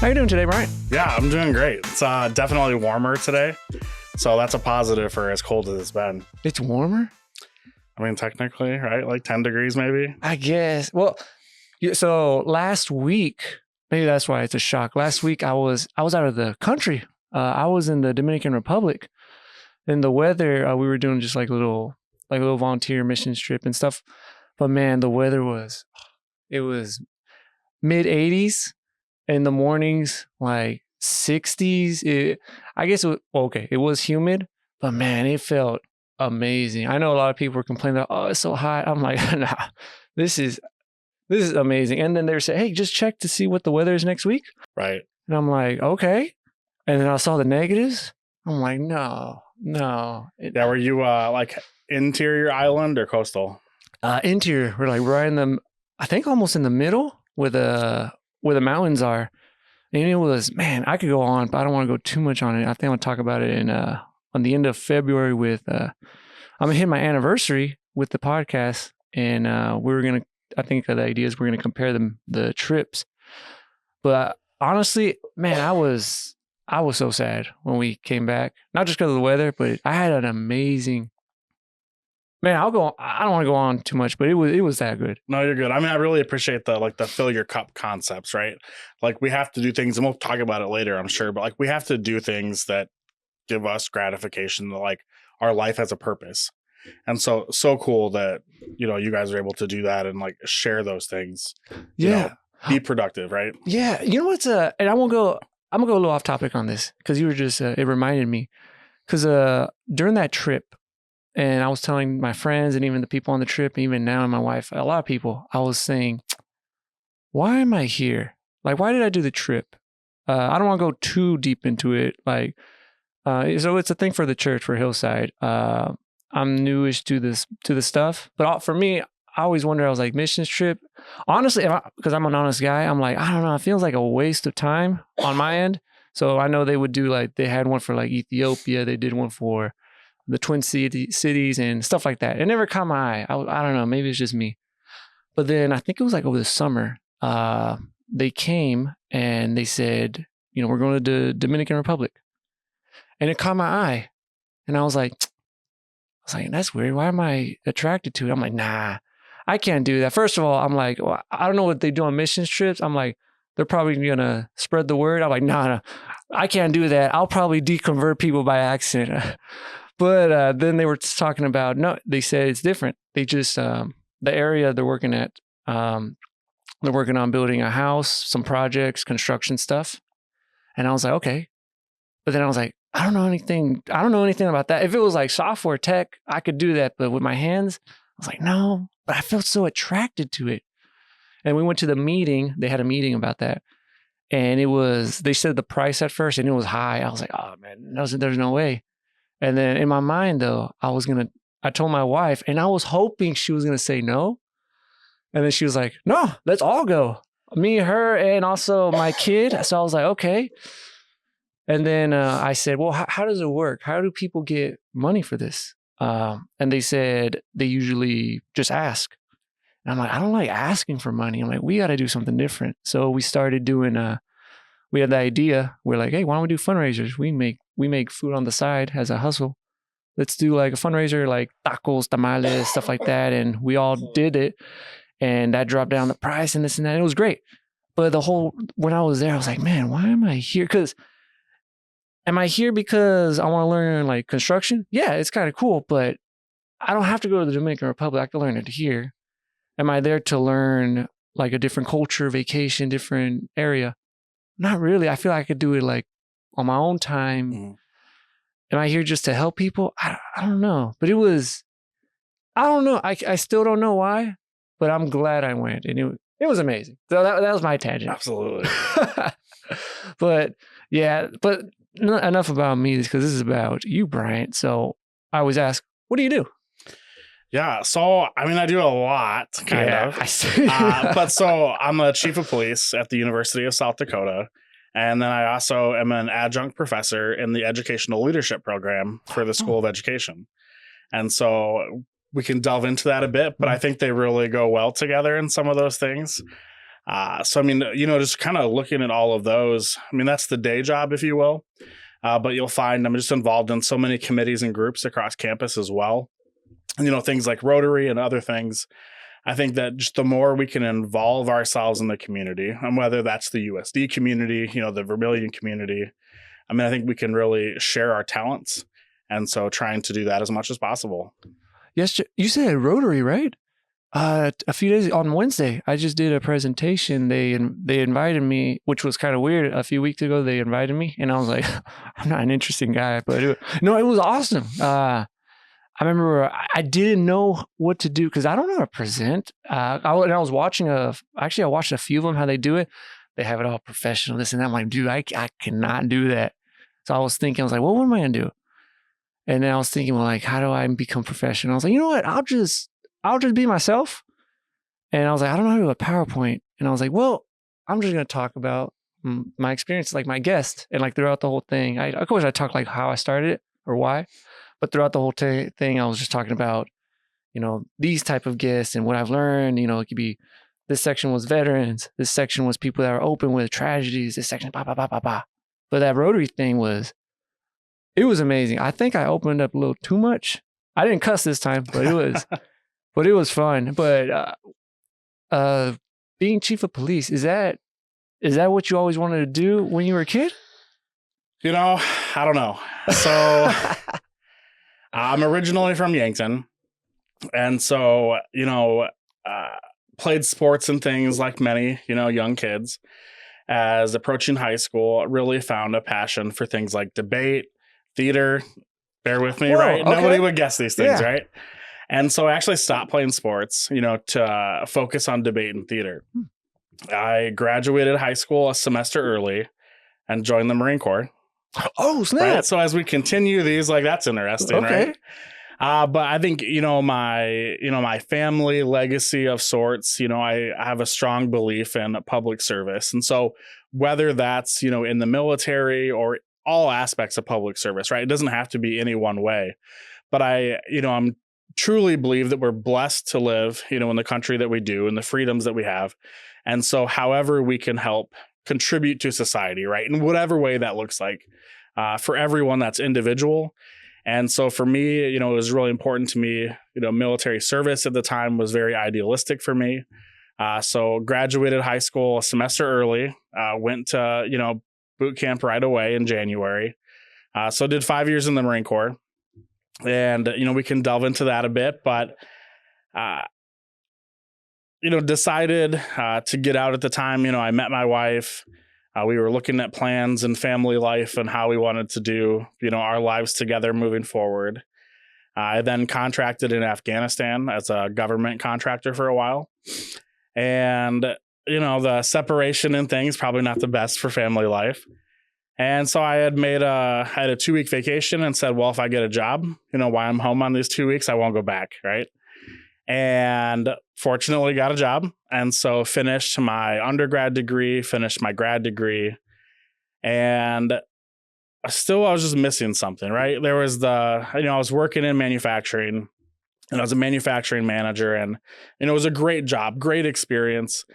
How you doing today, Bryant? Yeah, I'm doing great. It's definitely warmer today. So that's a positive for as cold as it's been. It's warmer? I mean, technically, right? Like 10 degrees maybe? I guess. Well, so last week, maybe that's why it's a shock. Last week, I was out of the country. I was in the Dominican Republic. And the weather, we were doing just like a little volunteer mission trip and stuff. But man, the weather was mid 80s in the mornings, like 60s. It was humid, but man, it felt amazing. I know a lot of people were complaining that, oh, it's so hot. I'm like, nah, this is amazing. And then they said, hey, just check to see what the weather is next week. Right. And I'm like, okay. And then I saw the negatives. I'm like, no. Yeah, were you like interior island or coastal? Interior. We're like right in the, I think almost in the middle where the mountains are. And it was, man, I could go on, but I don't want to go too much on it. I think I'll talk about it on the end of February with, I'm going to hit my anniversary with the podcast. And I think the idea is we're going to compare the trips. But honestly, man, I was so sad when we came back. Not just because of the weather, but I had an amazing, man, I don't want to go on too much, but it was that good. No, you're good. I mean, I really appreciate the fill your cup concepts, right? Like we have to do things, and we'll talk about it later, I'm sure, but like we have to do things that give us gratification, that like our life has a purpose. And so cool that, you guys are able to do that and like share those things. Be productive, right? Yeah. You know what's and I'm gonna go a little off topic on this because you were just it reminded me because during that trip, and I was telling my friends and even the people on the trip, even now and my wife, a lot of people, I was saying, why am I here? Like, why did I do the trip? I don't want to go too deep into it. Like, so it's a thing for the church, for Hillside. I'm newish to the stuff, but for me, I always wonder. I was like, missions trip. Honestly, because I'm an honest guy, I'm like, I don't know. It feels like a waste of time on my end. So I know they would do they had one for like Ethiopia. They did one for the Twin Cities and stuff like that. It never caught my eye. I don't know. Maybe it's just me. But then I think it was like over the summer, they came and they said, we're going to the Dominican Republic. And it caught my eye. And I was like, that's weird. Why am I attracted to it? I'm like, nah, I can't do that. First of all, I'm like, well, I don't know what they do on missions trips. I'm like, they're probably going to spread the word. I'm like, no, I can't do that. I'll probably deconvert people by accident. But then they were talking about, no, they said it's different. They just, the area they're working at, they're working on building a house, some projects, construction stuff. And I was like, okay. But then I was like, I don't know anything about that. If it was like software tech, I could do that. But with my hands, I was like, no, but I felt so attracted to it. And we went to the meeting. They had a meeting about that. And they said the price at first and it was high. I was like, oh man, there's no way. And then in my mind though, I told my wife and I was hoping she was going to say no. And then she was like, no, let's all go. Me, her, and also my kid. So I was like, okay. And then I said, well, how does it work? How do people get money for this? And they said they usually just ask. And I'm like, I don't like asking for money. I'm like, we got to do something different. So we started doing, we had the idea. We're like, hey, why don't we do fundraisers? We make food on the side as a hustle. Let's do like a fundraiser, like tacos, tamales, stuff like that. And we all did it. And that dropped down the price and this and that. It was great. But when I was there, I was like, man, why am I here? Am I here because I want to learn like construction? Yeah, it's kind of cool, but I don't have to go to the Dominican Republic. I can learn it here. Am I there to learn like a different culture, vacation, different area? Not really. I feel like I could do it like on my own time. Mm. Am I here just to help people? I don't know. But I don't know. I still don't know why, but I'm glad I went. And it was amazing. So that was my tangent. Absolutely. But enough about me because this is about you, Bryant. So I always ask, what do you do? Yeah. So, I mean, I do a lot, kind of. I see. But so I'm a chief of police at the University of South Dakota. And then I also am an adjunct professor in the educational leadership program for the School of Education. And so we can delve into that a bit, but I think they really go well together in some of those things. So, I mean, just kind of looking at all of those, I mean, that's the day job, if you will. But you'll find I'm just involved in so many committees and groups across campus as well. And, things like Rotary and other things. I think that just the more we can involve ourselves in the community, and whether that's the USD community, the Vermilion community, I mean, I think we can really share our talents. And so trying to do that as much as possible. Yes, you said Rotary, right? A few days on Wednesday, I just did a presentation. They invited me, which was kind of weird. A few weeks ago, they invited me, and I was like, I'm not an interesting guy, but it was awesome. I remember I didn't know what to do because I don't know how to present. I was watching I watched a few of them how they do it. They have it all professional, this and that. I'm like, dude, I cannot do that. So I was thinking, well, what am I gonna do? And then I was thinking, well, like, how do I become professional? I was like, you know what? I'll just be myself. And I was like, I don't know how to do a PowerPoint. And I was like, well, I'm just going to talk about my experience, like my guest. And like throughout the whole thing, of course I talked like how I started it or why, but throughout the whole thing, I was just talking about, these type of guests and what I've learned. It could be, this section was veterans. This section was people that are open with tragedies. This section, But that Rotary thing it was amazing. I think I opened up a little too much. I didn't cuss this time, but it was fun. But being chief of police, is that what you always wanted to do when you were a kid? I don't know. So I'm originally from Yankton. And so, played sports and things like many, young kids. As approaching high school, really found a passion for things like debate, theater. Bear with me, right? Okay. Nobody would guess these things, right? And so I actually stopped playing sports, to focus on debate and theater. I graduated high school a semester early and joined the Marine Corps. Oh, snap. Right? So as we continue these, like, that's interesting, right? But I think, my family legacy of sorts, I have a strong belief in public service. And so whether that's, in the military or all aspects of public service, right? It doesn't have to be any one way. But I'm truly believe that we're blessed to live, in the country that we do and the freedoms that we have. And so however we can help contribute to society, right? In whatever way that looks like, for everyone that's individual. And so for me, it was really important to me, military service at the time was very idealistic for me. So graduated high school a semester early, went to, boot camp right away in January. So did 5 years in the Marine Corps. And, we can delve into that a bit, but, decided to get out at the time. I met my wife. We were looking at plans and family life and how we wanted to do, our lives together moving forward. I then contracted in Afghanistan as a government contractor for a while. And, the separation and things, probably not the best for family life. And so I had had a 2-week vacation and said, well, if I get a job, while I'm home on these 2 weeks, I won't go back. Right. And fortunately got a job. And so finished my undergrad degree, finished my grad degree. And still, I was just missing something, right? There was I was working in manufacturing and I was a manufacturing manager, and, it was a great job, great experience.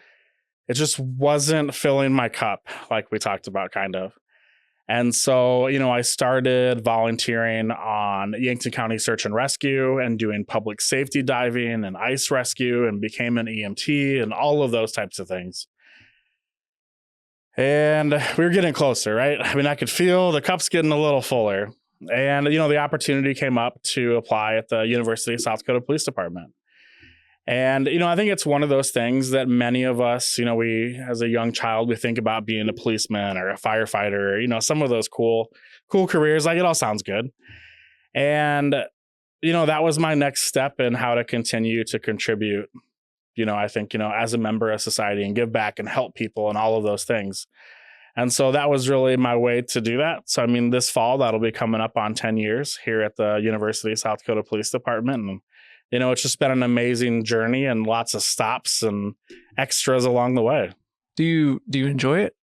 It just wasn't filling my cup like we talked about, kind of. And so, I started volunteering on Yankton County Search and Rescue and doing public safety diving and ice rescue, and became an EMT and all of those types of things. And we were getting closer, right? I mean, I could feel the cup's getting a little fuller. And, the opportunity came up to apply at the University of South Dakota Police Department. And, I think it's one of those things that many of us, we, as a young child, we think about being a policeman or a firefighter, some of those cool careers. Like, it all sounds good. And, that was my next step in how to continue to contribute, I think, as a member of society and give back and help people and all of those things. And so that was really my way to do that. So, I mean, this fall, that'll be coming up on 10 years here at the University of South Dakota Police Department. And, it's just been an amazing journey and lots of stops and extras along the way. Do you enjoy it?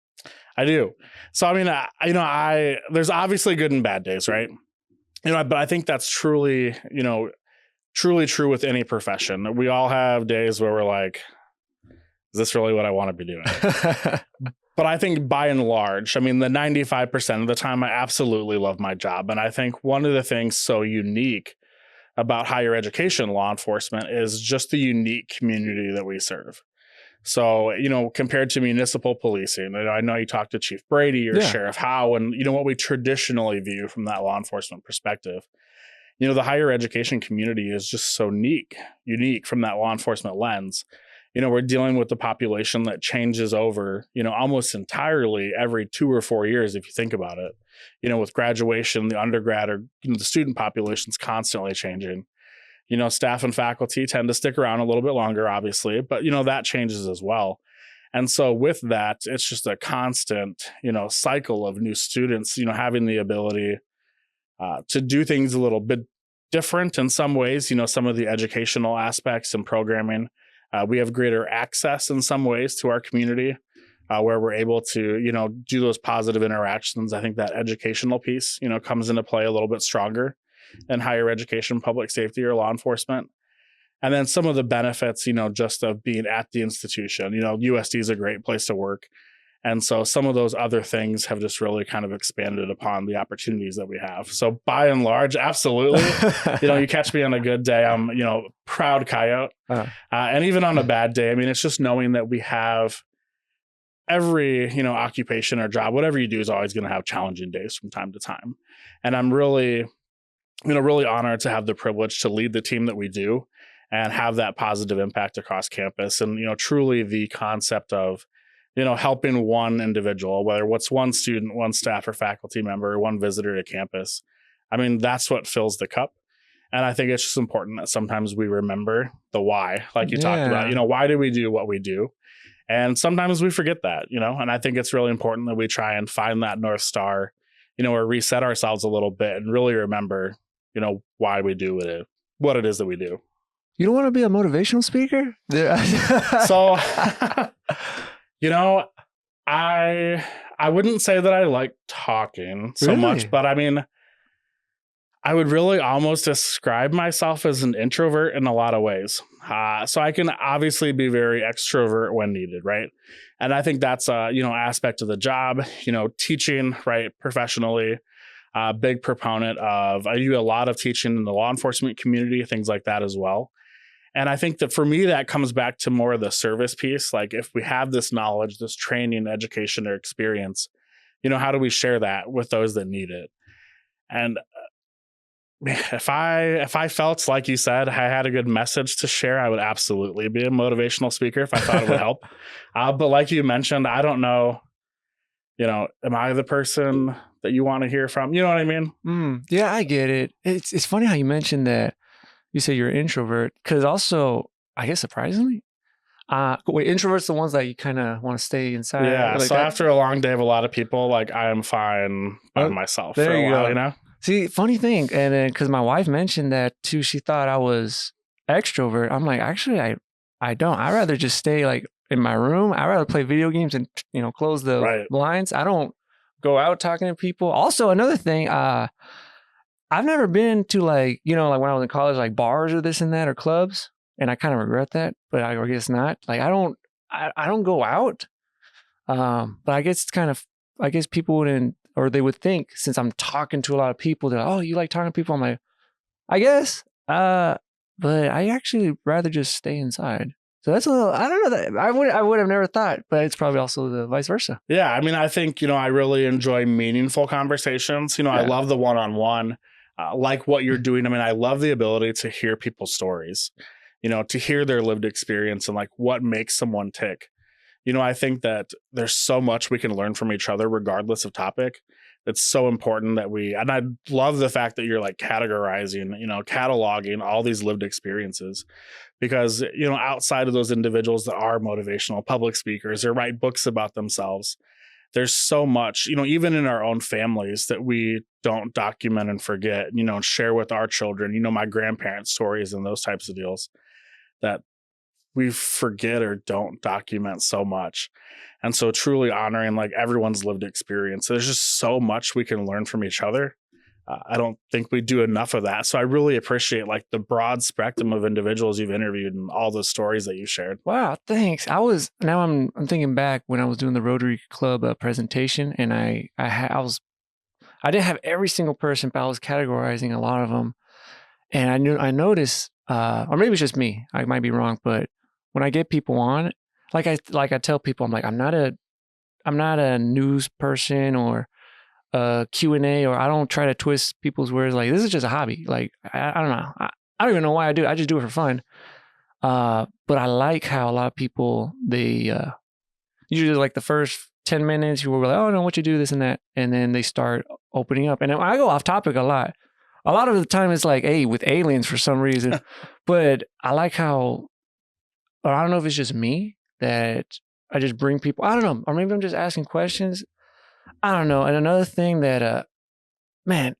I do. So, I mean, there's obviously good and bad days, right? But I think that's truly true with any profession. We all have days where we're like, Is this really what I want to be doing? But I think by and large, I mean, the 95% of the time, I absolutely love my job. And I think one of the things so unique about higher education law enforcement is just the unique community that we serve. So, compared to municipal policing, I know you talked to Chief Brady or Yeah. Sheriff Howe, and what we traditionally view from that law enforcement perspective. The higher education community is just so unique from that law enforcement lens. We're dealing with the population that changes over, almost entirely every 2 or 4 years, if you think about it. With graduation, the undergrad or the student population is constantly changing. Staff and faculty tend to stick around a little bit longer, obviously, but that changes as well. And so with that, it's just a constant, cycle of new students, having the ability to do things a little bit different in some ways, some of the educational aspects and programming. We have greater access in some ways to our community where we're able to, do those positive interactions. I think that educational piece, comes into play a little bit stronger in higher education, public safety, or law enforcement. And then some of the benefits, just of being at the institution, USD is a great place to work. And so some of those other things have just really kind of expanded upon the opportunities that we have. So by and large, absolutely, you catch me on a good day, I'm, proud coyote. And even on a bad day, I mean, it's just knowing that we have every, occupation or job, whatever you do is always going to have challenging days from time to time. And I'm really, really honored to have the privilege to lead the team that we do and have that positive impact across campus. And, truly the concept of, helping one individual, whether it's one student, one staff or faculty member, or one visitor to campus. I mean, that's what fills the cup. And I think it's just important that sometimes we remember the why, like you talked about, why do we do what we do? And sometimes we forget that, and I think it's really important that we try and find that North Star, or reset ourselves a little bit and really remember, why we do what it is that we do. You don't want to be a motivational speaker? So, I wouldn't say that I like talking so much, but I mean, I would really almost describe myself as an introvert in a lot of ways. So I can obviously be very extrovert when needed, right? And I think that's a, aspect of the job, teaching, right, professionally. Big proponent of, I do a lot of teaching in the law enforcement community, things like that as well. And I think that for me, that comes back to more of the service piece. Like if we have this knowledge, this training, education, or experience, how do we share that with those that need it? And if I felt, like you said, I had a good message to share, I would absolutely be a motivational speaker if I thought it would help. But like you mentioned, I don't know, am I the person that you want to hear from? You know what I mean? Yeah, I get it. It's funny how you mentioned that you say you're an introvert, because also, I guess surprisingly, wait, introverts the ones that you kind of want to stay inside. Yeah. Like so that? After a long day of a lot of people, like I am fine by myself there for a you while, go. See, funny thing, and then because my wife mentioned that too, she thought I was extrovert. I'm like, actually, I don't. I'd rather just stay like in my room. I'd rather play video games and close the blinds. I don't go out talking to people. Also, another thing, I've never been to like when I was in college, like bars or this and that or clubs, and I kind of regret that, but I guess not. Like I don't go out. But I guess it's kind of, I guess people wouldn't, or they would think, since I'm talking to a lot of people, they're like, oh, you like talking to people? I'm like, I guess. But I actually rather just stay inside. So that's a little, I don't know, that I would have never thought, but it's probably also the vice versa. Yeah. I mean, I think, I really enjoy meaningful conversations. I love the one-on-one, like what you're doing. I mean, I love the ability to hear people's stories, to hear their lived experience and like what makes someone tick. I think that there's so much we can learn from each other, regardless of topic. It's so important that and I love the fact that you're like categorizing, cataloging all these lived experiences, because, outside of those individuals that are motivational public speakers or write books about themselves, there's so much, even in our own families that we don't document and forget, and share with our children, my grandparents' stories and those types of deals that we forget or don't document so much. And so truly honoring like everyone's lived experience. There's just so much we can learn from each other I don't think we do enough of that. So I really appreciate like the broad spectrum of individuals you've interviewed and all the stories that you shared. Wow, thanks. I'm thinking back when I was doing the Rotary Club presentation, and I didn't have every single person, but I was categorizing a lot of them, and I noticed, or maybe it's just me, I might be wrong, but when I get people on, like I tell people, I'm like, I'm not a news person or a Q&A, or I don't try to twist people's words. Like, this is just a hobby. Like, I don't know. I don't even know why I do it. I just do it for fun. But I like how a lot of people, they usually like the first 10 minutes, you were like, oh, no, what you do, this and that. And then they start opening up. And I go off topic a lot. A lot of the time it's like, hey, with aliens for some reason. But I like how, or I don't know if it's just me, that I just bring people, I don't know, or maybe I'm just asking questions. I don't know. And another thing that, man,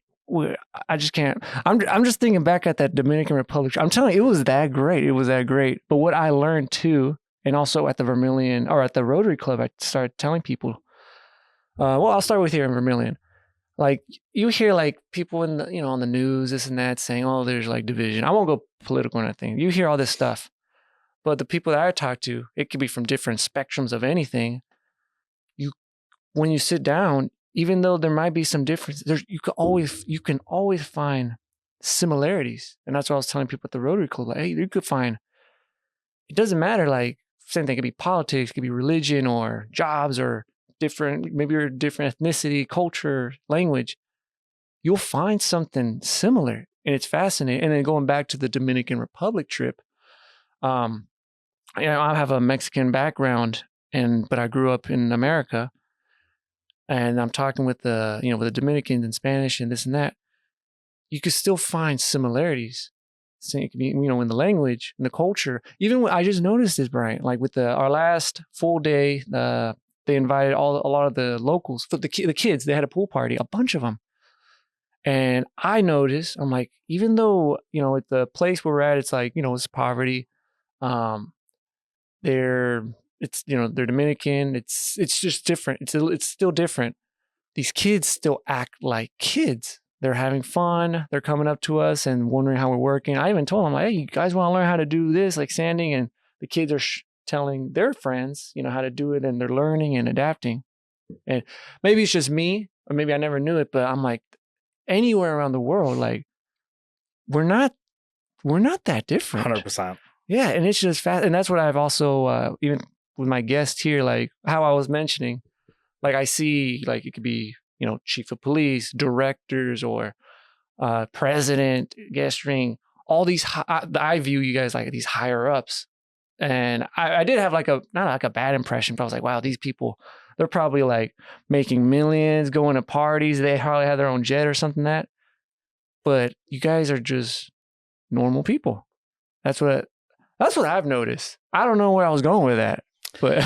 I just can't. I'm just thinking back at that Dominican Republic. I'm telling you, it was that great. It was that great. But what I learned too, and also at the Vermilion or at the Rotary Club, I started telling people. Well, I'll start with here in Vermilion. Like, you hear like people in the, on the news, this and that, saying, "Oh, there's like division." I won't go political or anything. You hear all this stuff, but the people that I talk to, it could be from different spectrums of anything. When you sit down, even though there might be some differences, you can always find similarities. And that's what I was telling people at the Rotary Club. Like, hey, you could find, it doesn't matter, like, same thing, it could be politics, it could be religion or jobs or different, maybe you're a different ethnicity, culture, language. You'll find something similar. And it's fascinating. And then going back to the Dominican Republic trip, I have a Mexican background, but I grew up in America. And I'm talking with with the Dominicans in Spanish and this and that. You could still find similarities. So it could be, in the language, in the culture. Even I just noticed this, Bryant, like with our last full day, they invited a lot of the locals, for the kids. They had a pool party, a bunch of them. And I noticed, I'm like, even though, at the place where we're at, it's like, it's poverty. They're Dominican. It's just different. It's still different. These kids still act like kids. They're having fun. They're coming up to us and wondering how we're working. I even told them, like, hey, you guys want to learn how to do this, like sanding? And the kids are telling their friends, how to do it, and they're learning and adapting. And maybe it's just me, or maybe I never knew it, but I'm like, anywhere around the world, like, we're not that different. 100%. Yeah, and it's just fast. And that's what I've also, even with my guest here, like how I was mentioning, like I see, like it could be, chief of police, directors, or president, guest ring, all these, I view you guys like these higher ups. And I did have not like a bad impression, but I was like, wow, these people, they're probably like making millions, going to parties. They probably have their own jet or something but you guys are just normal people. That's what I've noticed. I don't know where I was going with that, but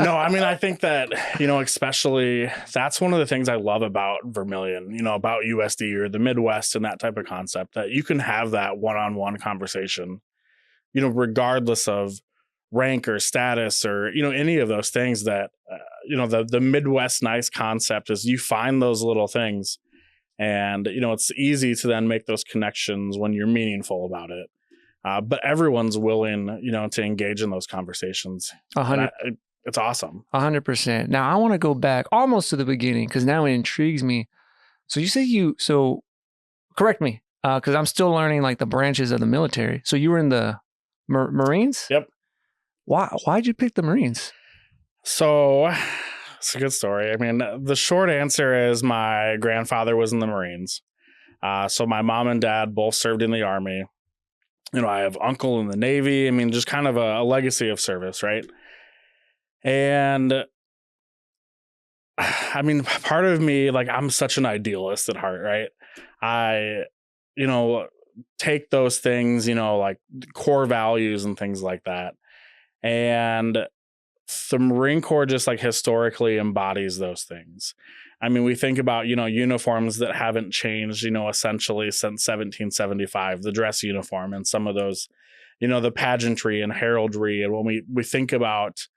no, I mean, I think that, especially that's one of the things I love about Vermilion, about USD or the Midwest and that type of concept, that you can have that one-on-one conversation, regardless of rank or status or, any of those things that, the Midwest nice concept is you find those little things and, it's easy to then make those connections when you're meaningful about it. But everyone's willing, to engage in those conversations. 100. It's awesome. 100%. Now I want to go back almost to the beginning, because now it intrigues me. So you say so correct me, because I'm still learning like the branches of the military. So you were in the Marines? Yep. Why'd you pick the Marines? So it's a good story. I mean, the short answer is my grandfather was in the Marines. So my mom and dad both served in the Army. I have uncle in the Navy. I mean, just kind of a legacy of service, right? And I mean, part of me, like, I'm such an idealist at heart, right? I, take those things, like core values and things like that. And the Marine Corps just like historically embodies those things. I mean, we think about, uniforms that haven't changed, essentially since 1775, the dress uniform and some of those, the pageantry and heraldry. And when we think about,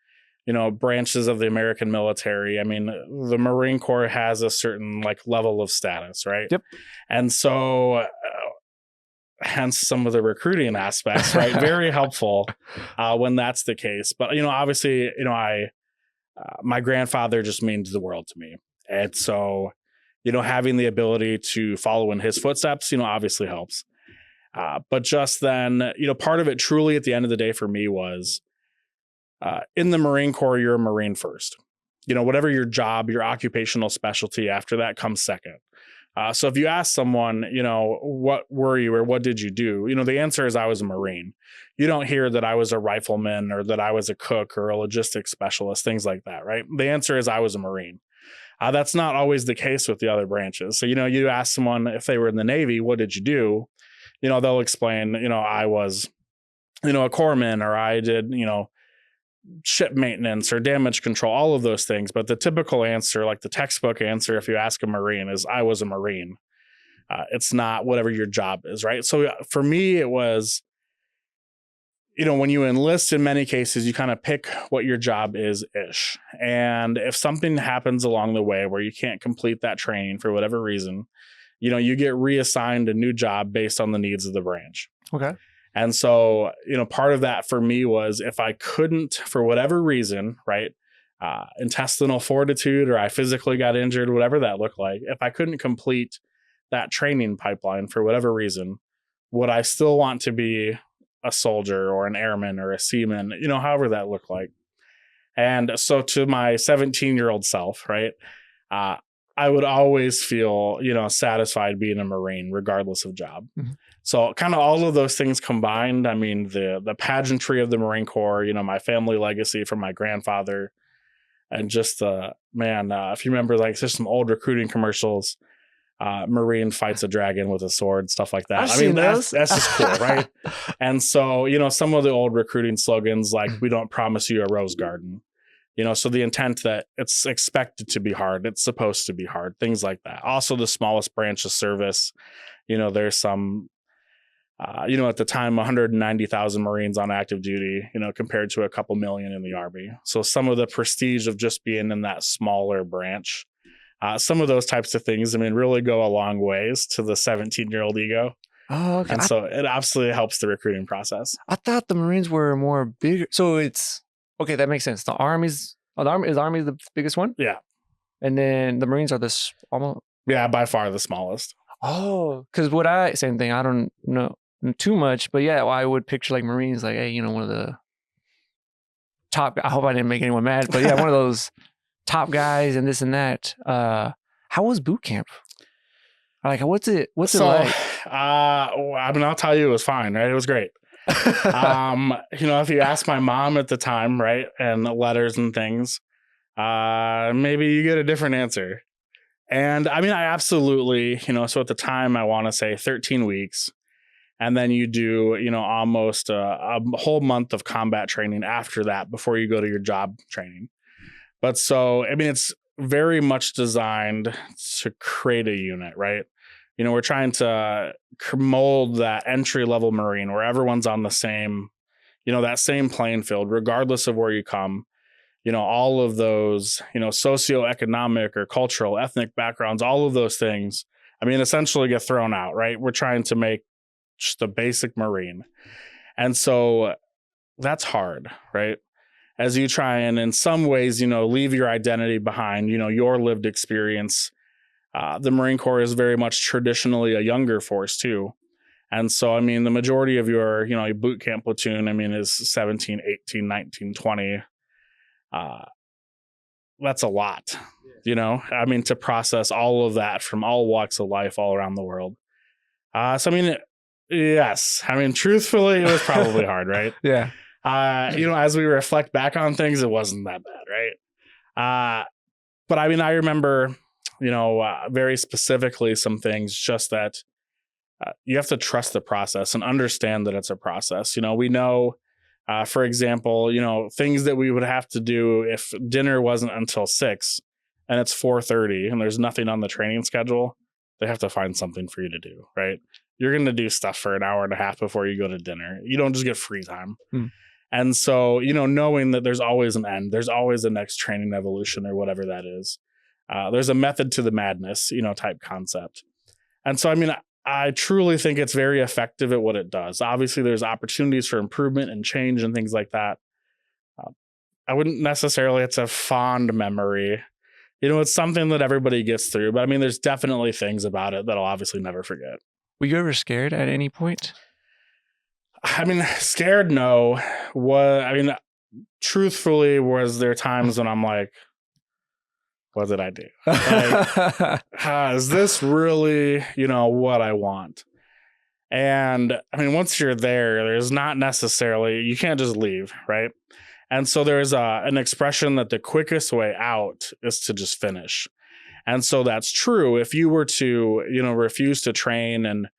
branches of the American military. I mean, the Marine Corps has a certain like level of status, right? Yep. And so hence some of the recruiting aspects, right? Very helpful when that's the case. But, obviously, my grandfather just means the world to me. And so, having the ability to follow in his footsteps, obviously helps. But just then, part of it truly at the end of the day for me was in the Marine Corps, you're a Marine first. Whatever your job, your occupational specialty, after that comes second. So if you ask someone, what were you or what did you do? The answer is I was a Marine. You don't hear that I was a rifleman or that I was a cook or a logistics specialist, things like that, right? The answer is I was a Marine. That's not always the case with the other branches. So, you ask someone if they were in the Navy, what did you do? They'll explain, I was, a corpsman, or I did, ship maintenance or damage control, all of those things. But the typical answer, like the textbook answer, if you ask a Marine, is I was a Marine. It's not whatever your job is, right? So for me, it was, when you enlist, in many cases, you kind of pick what your job is-ish. And if something happens along the way where you can't complete that training for whatever reason, you get reassigned a new job based on the needs of the branch. Okay. And so, part of that for me was if I couldn't, for whatever reason, right, intestinal fortitude, or I physically got injured, whatever that looked like, if I couldn't complete that training pipeline for whatever reason, would I still want to be a soldier or an airman or a seaman, however that looked like. And so to my 17-year-old self, right, I would always feel, satisfied being a Marine, regardless of job. Mm-hmm. So kind of all of those things combined, I mean, the pageantry of the Marine Corps, my family legacy from my grandfather, and just if you remember, like, there's some old recruiting commercials, Marine fights a dragon with a sword, stuff like that. I've seen those. That's just cool, right? And so, some of the old recruiting slogans, like, we don't promise you a rose garden. So the intent that it's expected to be hard, it's supposed to be hard, things like that. Also, the smallest branch of service, there's some, at the time, 190,000 Marines on active duty, compared to a couple million in the Army. So some of the prestige of just being in that smaller branch, some of those types of things, really go a long ways to the 17-year-old ego. Oh, okay. And so it absolutely helps the recruiting process. I thought the Marines were more bigger. So it's, okay, that makes sense. The Army is the biggest one? Yeah. And then the Marines are almost. Yeah, by far the smallest. Oh, because same thing. I don't know too much, but yeah, I would picture like Marines, like, hey, one of the top, I hope I didn't make anyone mad, but yeah, one of those top guys and this and that. How was boot camp? Like, what's it like? I'll tell you, it was fine, right? It was great. If you ask my mom at the time, right, and letters and things, maybe you get a different answer. And I absolutely, so at the time, I want to say 13 weeks. And then you do, almost a whole month of combat training after that before you go to your job training. But so, it's very much designed to create a unit, right? We're trying to mold that entry-level Marine where everyone's on the same, that same playing field, regardless of where you come. All of those, socioeconomic or cultural, ethnic backgrounds, all of those things, essentially get thrown out, right? We're trying to make just a basic Marine. And so that's hard, right? As you try and in some ways, leave your identity behind, your lived experience. The Marine Corps is very much traditionally a younger force too. And so, the majority of your, your boot camp platoon, is 17, 18, 19, 20. That's a lot, to process all of that from all walks of life all around the world. Yes. Truthfully, it was probably hard, right? Yeah. As we reflect back on things, it wasn't that bad, right? But I remember, very specifically some things, just that you have to trust the process and understand that it's a process. We know, for example, things that we would have to do if dinner wasn't until 6 and it's 4:30 and there's nothing on the training schedule, they have to find something for you to do, right? You're going to do stuff for an hour and a half before you go to dinner. You don't just get free time. And so, knowing that there's always an end, there's always a next training evolution or whatever that is. There's a method to the madness, type concept. And so, I truly think it's very effective at what it does. Obviously, there's opportunities for improvement and change and things like that. I wouldn't necessarily, it's a fond memory. It's something that everybody gets through, but there's definitely things about it that I'll obviously never forget. Were you ever scared at any point? Scared, no. Truthfully, was there times when I'm like, what did I do? Like, is this really, what I want? And once you're there, there's not necessarily, you can't just leave, right? And so there's an expression that the quickest way out is to just finish. And so that's true. If you were to, refuse to train and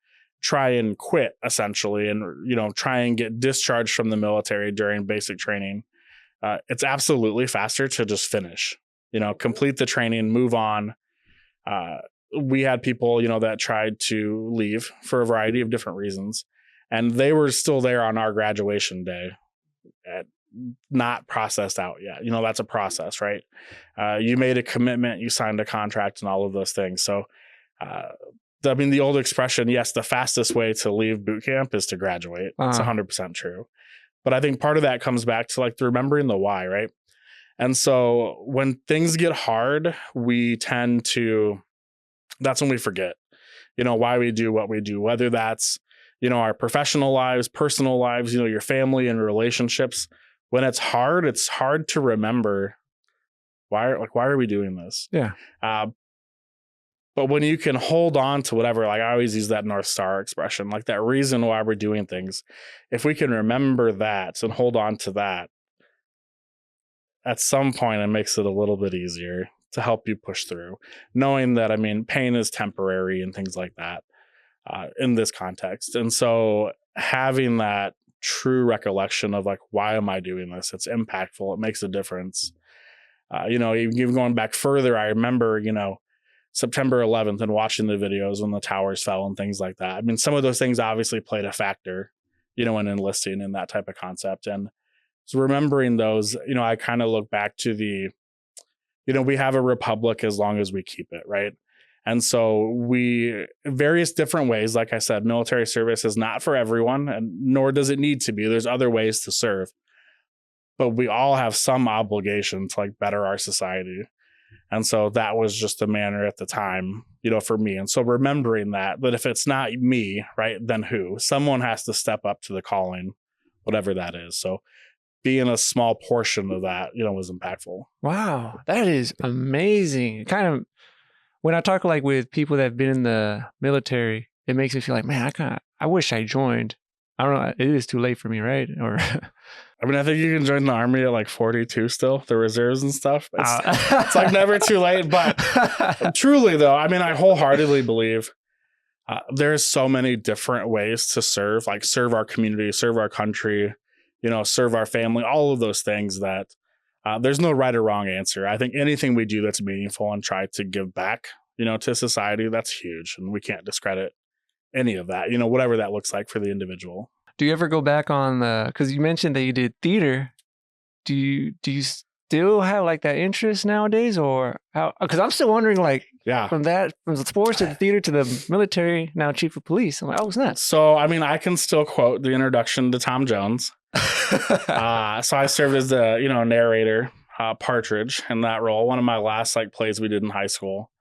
try and quit essentially, and, try and get discharged from the military during basic training, it's absolutely faster to just finish, complete the training, move on. We had people, that tried to leave for a variety of different reasons, and they were still there on our graduation day, not processed out yet. That's a process, right? You made a commitment, you signed a contract, and all of those things. So, the old expression, yes, the fastest way to leave boot camp is to graduate. It's 100% true. But I think part of that comes back to like the remembering the why, right? And so when things get hard, we tend to, that's when we forget, why we do what we do, whether that's, our professional lives, personal lives, your family and relationships. When it's hard to remember why are we doing this? Yeah. But when you can hold on to whatever, like I always use that North Star expression, like that reason why we're doing things. If we can remember that and hold on to that, at some point it makes it a little bit easier to help you push through, knowing that, pain is temporary and things like that in this context. And so having that true recollection of like, why am I doing this? It's impactful. It makes a difference. Even going back further, I remember, September 11th and watching the videos when the towers fell and things like that. Some of those things obviously played a factor, in enlisting in that type of concept. And so remembering those, I kind of look back to the, we have a republic as long as we keep it, right? And so various different ways, like I said, military service is not for everyone, and nor does it need to be. There's other ways to serve. But we all have some obligation to like better our society. And so that was just the manner at the time, for me. And so remembering that if it's not me, right, then who? Someone has to step up to the calling, whatever that is. So being a small portion of that, was impactful. Wow, that is amazing. Kind of, when I talk like with people that have been in the military, it makes me feel like, man, I wish I joined. I don't know. It is too late for me, right? Or I think you can join the Army at like 42 still, the reserves and stuff. It's like never too late. But truly, though, I wholeheartedly believe there's so many different ways to serve, like serve our community, serve our country, serve our family, all of those things that there's no right or wrong answer. I think anything we do that's meaningful and try to give back, to society, that's huge. And we can't discredit any of that, whatever that looks like for the individual. Do you ever go back on because you mentioned that you did theater. Do you still have like that interest nowadays, or how? Because I'm still wondering, like, from the sports to the theater to the military, now chief of police. I'm like, oh, what's that? So, I can still quote the introduction to Tom Jones. So I served as the, narrator, Partridge, in that role. One of my last plays we did in high school.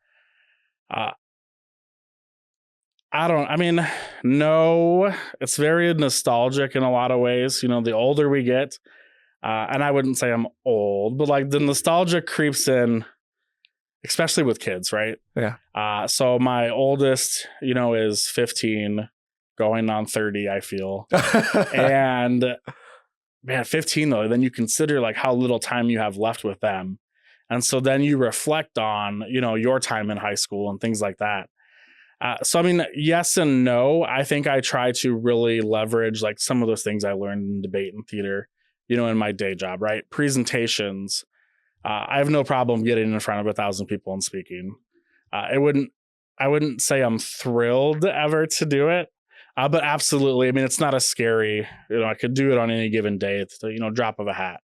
No, it's very nostalgic in a lot of ways. The older we get, and I wouldn't say I'm old, but like the nostalgia creeps in, especially with kids, right? Yeah. So my oldest, is 15, going on 30, I feel. And man, 15 though, then you consider like how little time you have left with them. And so then you reflect on, your time in high school and things like that. So, yes and no. I think I try to really leverage like some of those things I learned in debate and theater, in my day job, right? Presentations. I have no problem getting in front of 1,000 people and speaking. I wouldn't say I'm thrilled ever to do it. But absolutely, I mean, it's not a scary, I could do it on any given day. It's the, drop of a hat.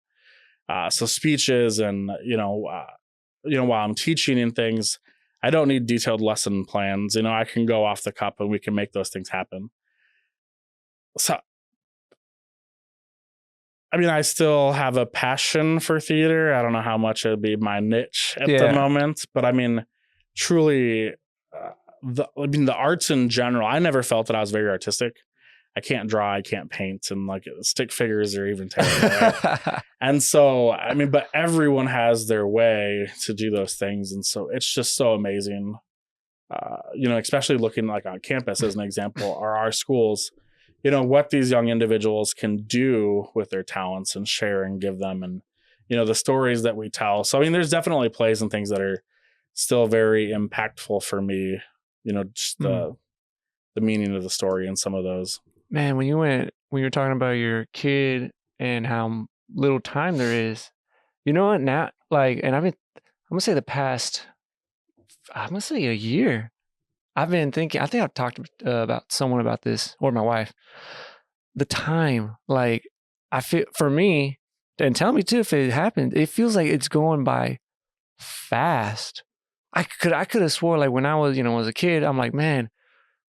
So speeches and, while I'm teaching and things, I don't need detailed lesson plans. I can go off the cuff and we can make those things happen. So, I mean, I still have a passion for theater. I don't know how much it'd be my niche at the moment, but I mean, truly, the arts in general, I never felt that I was very artistic. I can't draw, I can't paint, and like stick figures are even terrible. Right? And so, I mean, but everyone has their way to do those things. And so it's just so amazing, especially looking like on campus as an example, are our schools, what these young individuals can do with their talents and share and give them, and, the stories that we tell. So, I mean, there's definitely plays and things that are still very impactful for me, just the meaning of the story in some of those. Man, when you were talking about your kid and how little time there is, you know what now, like, and I'm gonna say I'm gonna say a year. I've been thinking, I think I've talked about someone about this, or my wife, the time, like I feel for me, and tell me too, if it happened, it feels like it's going by fast. I could have swore like when I was, as a kid, I'm like, man,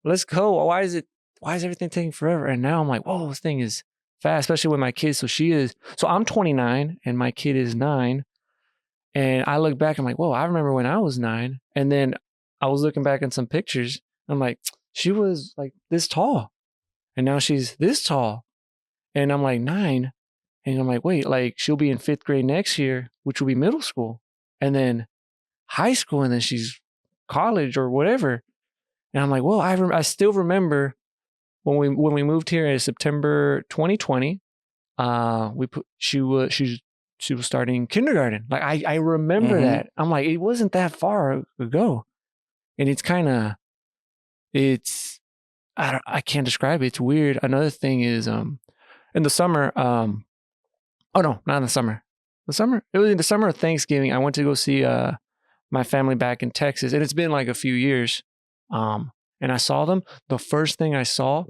let's go. Why is everything taking forever? And now I'm like, whoa, this thing is fast, especially with my kids. So I'm 29 and my kid is 9. And I look back, I'm like, whoa, I remember when I was 9. And then I was looking back at some pictures. I'm like, she was like this tall. And now she's this tall. And I'm like 9. And I'm like, wait, like she'll be in 5th grade next year, which will be middle school. And then high school. And then she's college or whatever. And I'm like, well, I still remember when we moved here in September 2020, she was starting kindergarten. Like I remember that. I'm like, it wasn't that far ago, and I can't describe it. It's weird. Another thing is in the summer. Oh no, not in the summer. It was in the summer of Thanksgiving. I went to go see my family back in Texas, and it's been like a few years. And I saw them. The first thing I saw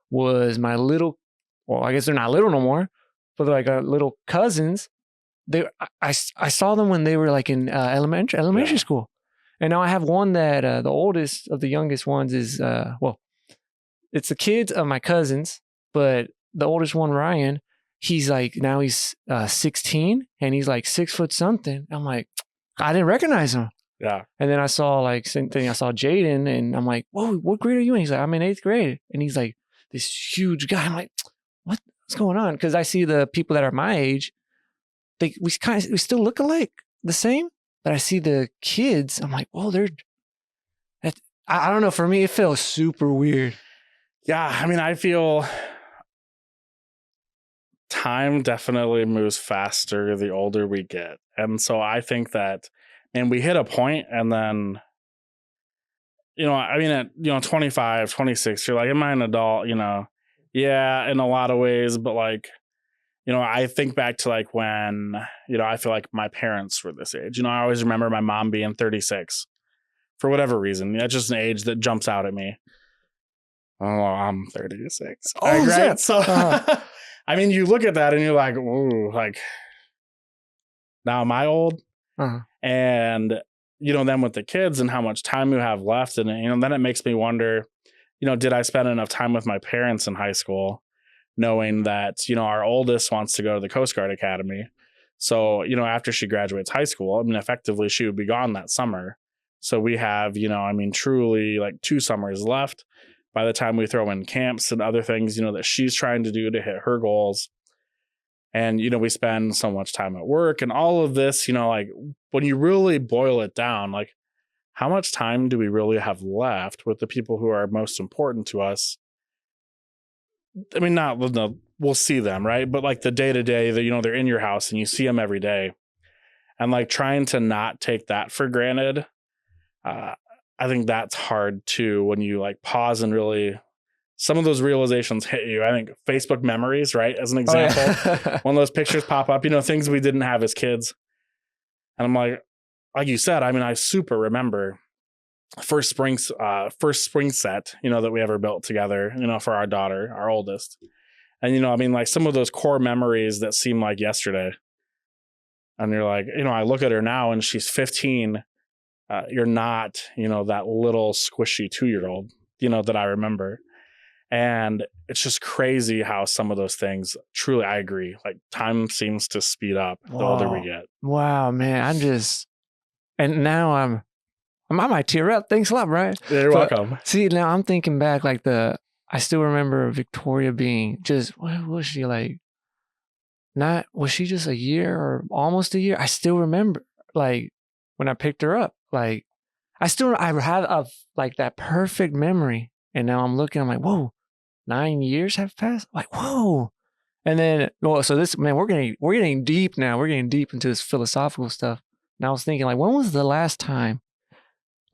was my little, well, I guess they're not little no more, but they're like little cousins. I saw them when they were like in elementary school. And now I have one that the oldest of the youngest ones is, it's the kids of my cousins, but the oldest one, Ryan, he's 16 and he's like 6 foot something. I'm like, I didn't recognize him. Yeah. And then I saw same thing. I saw Jaden and I'm like, whoa, what grade are you in? He's like, I'm in 8th grade. And he's like this huge guy. I'm like, what's going on? Because I see the people that are my age, we still look alike, the same. But I see the kids. I'm like, whoa, I don't know. For me, it feels super weird. Yeah. I mean, I feel time definitely moves faster the older we get. And so I think that, and we hit a point and then, I mean, at, 25, 26, you're like, am I an adult? Yeah, in a lot of ways. But like, I think back to like when, I feel like my parents were this age. I always remember my mom being 36 for whatever reason. That's just an age that jumps out at me. Oh, I'm 36. Oh, right? Yeah. So, I mean, you look at that and you're like, ooh, like, now am I old? And, then with the kids and how much time you have left. And, then it makes me wonder, did I spend enough time with my parents in high school, knowing that, our oldest wants to go to the Coast Guard Academy. So, after she graduates high school, I mean, effectively she would be gone that summer. So we have, truly like 2 summers left by the time we throw in camps and other things, that she's trying to do to hit her goals. And, we spend so much time at work and all of this, like when you really boil it down, like how much time do we really have left with the people who are most important to us? I mean, we'll see them, right? But like the day to day that, they're in your house and you see them every day, and like trying to not take that for granted. I think that's hard too, when you like pause and really, some of those realizations hit you. I think Facebook memories, right? As an example, when those pictures pop up, things we didn't have as kids. And I'm like you said, I mean, I super remember first spring set, that we ever built together, for our daughter, our oldest. And, I mean, like some of those core memories that seem like yesterday. And you're like, I look at her now and she's 15. You're not, that little squishy 2-year-old, that I remember. And it's just crazy how some of those things, truly, I agree. Like time seems to speed up the older we get. Wow, man. And now I might tear up. Thanks a lot, Brian. You're welcome. See, now I'm thinking back, like I still remember Victoria being just, what was she like? Was she just a year or almost a year? I still remember, like, when I picked her up, like, I have like that perfect memory. And now I'm looking, I'm like, whoa, 9 years have passed? Like, whoa. And then, so this, man, we're getting deep now. We're getting deep into this philosophical stuff. And I was thinking, like, when was the last time,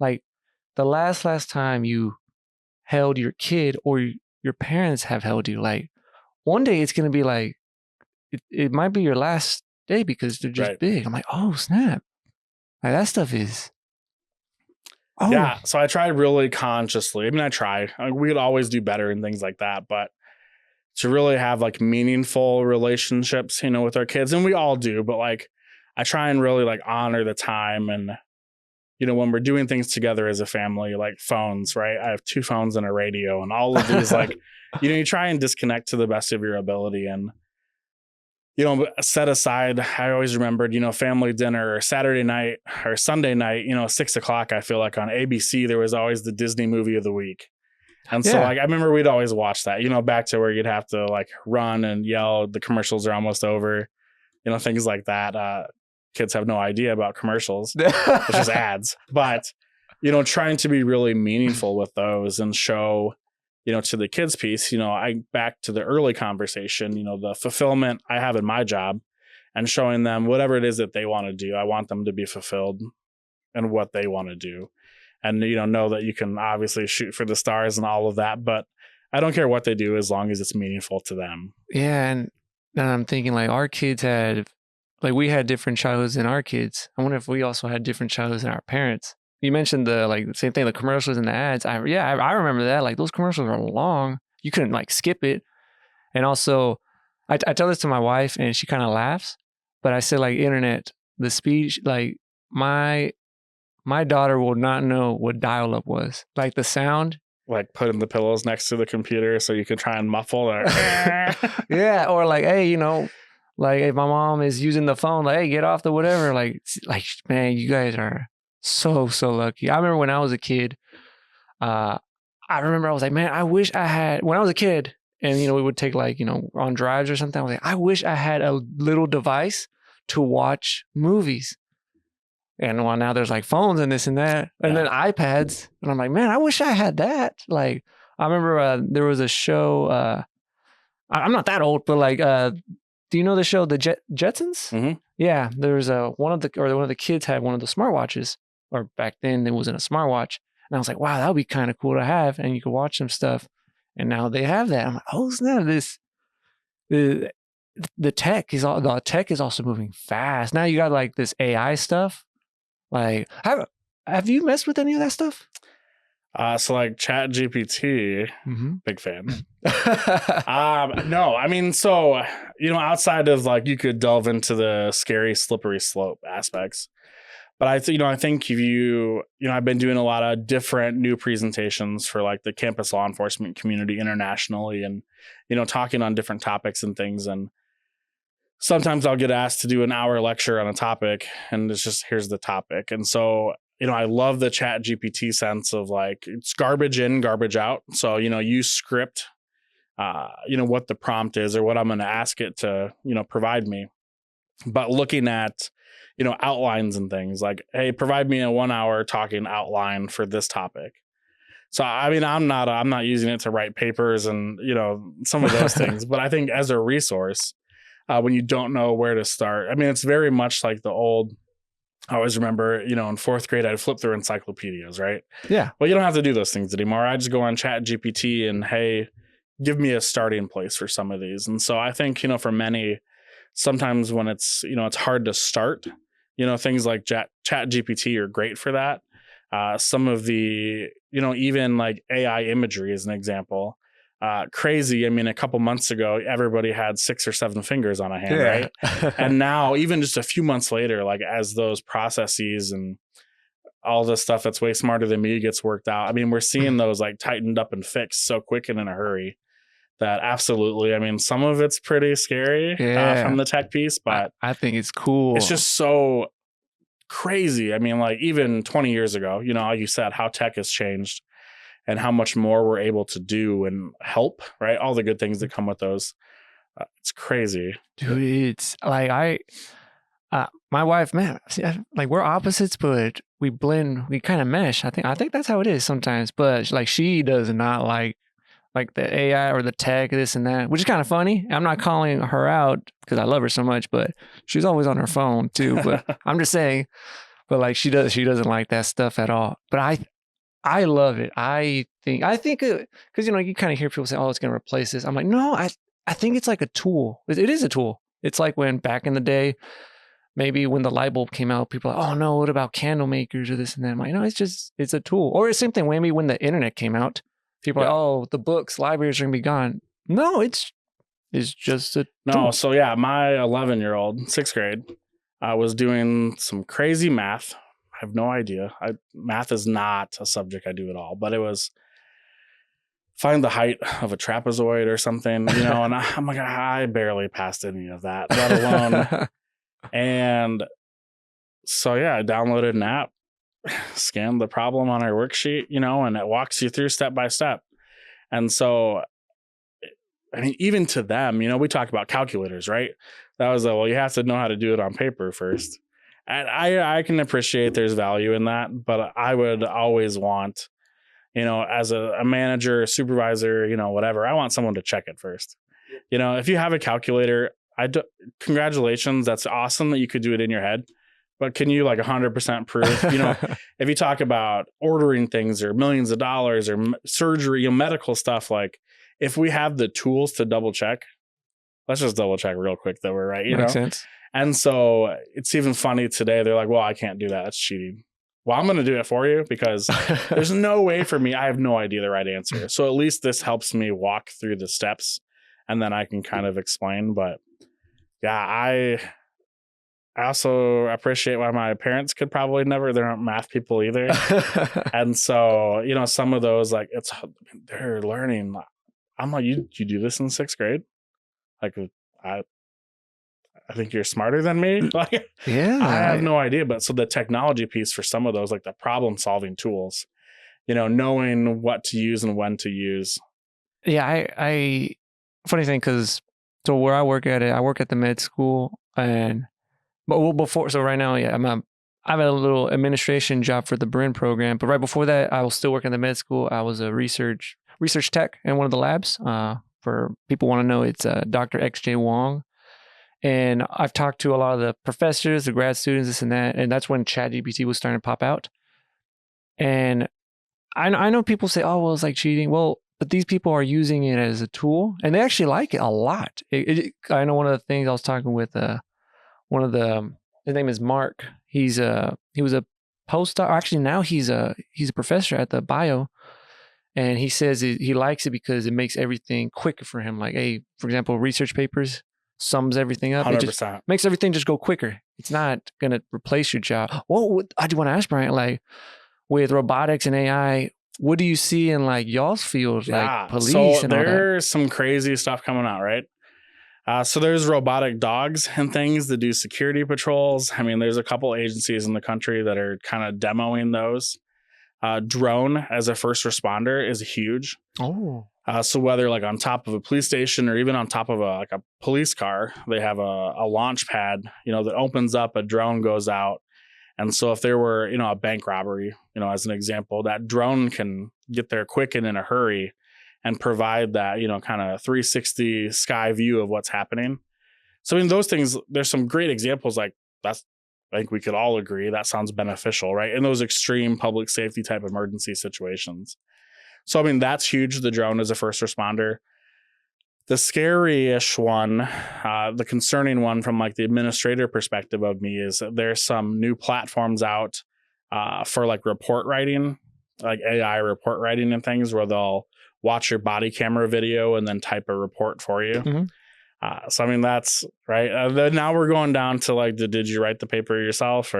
like, the last time you held your kid or your parents have held you? Like, one day it's going to be like, it might be your last day because they're just big. I'm like, oh, snap. Like, that stuff is. Oh. Yeah. So I tried really consciously. I mean, we could always do better and things like that. But to really have like meaningful relationships, with our kids, and we all do, but like I try and really like honor the time and, when we're doing things together as a family, like phones, right? I have 2 phones and a radio and all of these, like, you try and disconnect to the best of your ability and, set aside. I always remembered, family dinner or Saturday night or Sunday night, 6:00, I feel like on ABC, there was always the Disney movie of the week. And so like, I remember we'd always watch that, back to where you'd have to like run and yell, the commercials are almost over, things like that. Kids have no idea about commercials. It's just ads. But, trying to be really meaningful with those and show, to the kids piece, back to the early conversation, the fulfillment I have in my job and showing them whatever it is that they want to do. I want them to be fulfilled in what they want to do. And, know that you can obviously shoot for the stars and all of that, but I don't care what they do as long as it's meaningful to them. Yeah. And then I'm thinking like our kids we had different childhoods than our kids. I wonder if we also had different childhoods than our parents. You mentioned the same thing, the commercials and the ads. I remember that. Like those commercials are long. You couldn't like skip it. And also, I tell this to my wife and she kind of laughs. But I said like internet, the speed, like my daughter will not know what dial-up was. Like the sound. Like putting the pillows next to the computer so you can try and muffle it. Yeah, or like, hey, like if my mom is using the phone, like, hey, get off the whatever. Like man, you guys are so lucky. I remember when I was a kid, I remember I was like, man, I wish I had, when I was a kid and, we would take like, on drives or something. I was like, I wish I had a little device to watch movies. And well, now there's like phones and this and that, and then iPads. And I'm like, man, I wish I had that. Like, I remember there was a show, I'm not that old, but like, do you know the show, The Jetsons? Mm-hmm. Yeah. There was one of the kids had one of the smartwatches. Or back then it wasn't a smartwatch. And I was like, wow, that would be kind of cool to have. And you could watch some stuff. And now they have that. I'm like, oh, snap, the tech is also moving fast. Now you got like this AI stuff. Like, have you messed with any of that stuff? So like Chat GPT, big fan. No, I mean, so, outside of like, you could delve into the scary slippery slope aspects. But I think I've been doing a lot of different new presentations for like the campus law enforcement community internationally and, talking on different topics and things. And sometimes I'll get asked to do an hour lecture on a topic and it's just, here's the topic. And so, I love the Chat GPT sense of like, it's garbage in, garbage out. So, you script, what the prompt is or what I'm going to ask it to, provide me. But looking at, outlines and things like, hey, provide me a 1 hour talking outline for this topic. So, I mean, I'm not using it to write papers and, some of those things, but I think as a resource, when you don't know where to start, I mean, it's very much like the old, I always remember, in 4th grade, I'd flip through encyclopedias, right? Yeah. Well, you don't have to do those things anymore. I just go on Chat GPT and, hey, give me a starting place for some of these. And so I think, for many, sometimes when it's, it's hard to start, things like Chat GPT are great for that. Some of the, even like AI imagery as an example. Crazy. I mean, a couple months ago, everybody had 6 or 7 fingers on a hand, right? And now, even just a few months later, like as those processes and all this stuff that's way smarter than me gets worked out, I mean, we're seeing those like tightened up and fixed so quick and in a hurry that absolutely, I mean, some of it's pretty scary from the tech piece, but I think it's cool. It's just so crazy. I mean, like even 20 years ago, like you said, how tech has changed and how much more we're able to do and help, right? All the good things that come with those. It's crazy. Dude, it's like my wife, man, see, like we're opposites, but we blend, we kind of mesh. I think that's how it is sometimes. But like she does not like the AI or the tech, this and that, which is kind of funny. I'm not calling her out because I love her so much, but she's always on her phone too. But I'm just saying, but like she doesn't like that stuff at all. But I love it. I think because you kind of hear people say, "Oh, it's going to replace this." I'm like, no, I think it's like a tool. It is a tool. It's like when back in the day, maybe when the light bulb came out, people are like, "Oh no, what about candle makers or this and that?" I'm like, no, it's a tool. Or the same thing maybe when the internet came out. People are like, "Oh, the books, libraries are gonna be gone." No, it's just a tool. So yeah, my 11-year-old, 6th grade, was doing some crazy math. I have no idea. Math is not a subject I do at all, but it was find the height of a trapezoid or something, and I'm like, I barely passed any of that, let alone. And so yeah, I downloaded an app, scanned the problem on our worksheet, and it walks you through step by step. And so, I mean, even to them, we talk about calculators, right? That was well, you have to know how to do it on paper first. And I can appreciate there's value in that, but I would always want, as a manager, a supervisor, whatever, I want someone to check it first. If you have a calculator, congratulations, that's awesome that you could do it in your head. But can you 100% prove, if you talk about ordering things or millions of dollars or surgery, medical stuff, like if we have the tools to double check, let's just double check real quick that we're right, Makes sense. And so it's even funny today. They're like, well, I can't do that. That's cheating. Well, I'm going to do it for you because there's no way for me. I have no idea the right answer. So at least this helps me walk through the steps and then I can kind of explain. But yeah, I also appreciate why my parents could probably never, they're not math people either. And so, some of those, like they're learning. I'm like, you do this in 6th grade? Like, I think you're smarter than me. Like, yeah, I have no idea. But so the technology piece for some of those, like the problem solving tools, knowing what to use and when to use. Yeah, I funny thing, because so where I work at the med school, but before, so right now, yeah, I have a little administration job for the Brin program, but right before that, I was still working at the med school. I was a research tech in one of the labs. For people want to know, it's Dr. XJ Wong. And I've talked to a lot of the professors, the grad students, this and that, and that's when ChatGPT was starting to pop out. And I know people say, "Oh, well, it's like cheating." Well, but these people are using it as a tool, and they actually like it a lot. I know one of the things I was talking with one of his name is Mark. He was a postdoc. Actually, now he's a professor at the bio, and he says he likes it because it makes everything quicker for him. Like, hey, for example, research papers. Sums everything up. 100%. It just makes everything just go quicker. It's not going to replace your job. Well, I do want to ask Bryant, like with robotics and AI, what do you see in like y'all's field, like police and all that? There's some crazy stuff coming out, right? So there's robotic dogs and things that do security patrols. I mean, there's a couple agencies in the country that are kind of demoing those. Drone as a first responder is huge. Oh. So whether like on top of a police station or even on top of a police car, they have a launch pad, that opens up, a drone goes out. And so if there were, a bank robbery, as an example, that drone can get there quick and in a hurry and provide that, kind of 360 sky view of what's happening. So I mean, those things, there's some great examples like that's, I think we could all agree that sounds beneficial, right? In those extreme public safety type emergency situations. So, I mean, that's huge. The drone as a first responder. The scary-ish one, the concerning one from like the administrator perspective of me is that there's some new platforms out for like report writing, like AI report writing and things, where they'll watch your body camera video and then type a report for you. Mm-hmm. So I mean, that's right. Then now we're going down to like, did you write the paper yourself?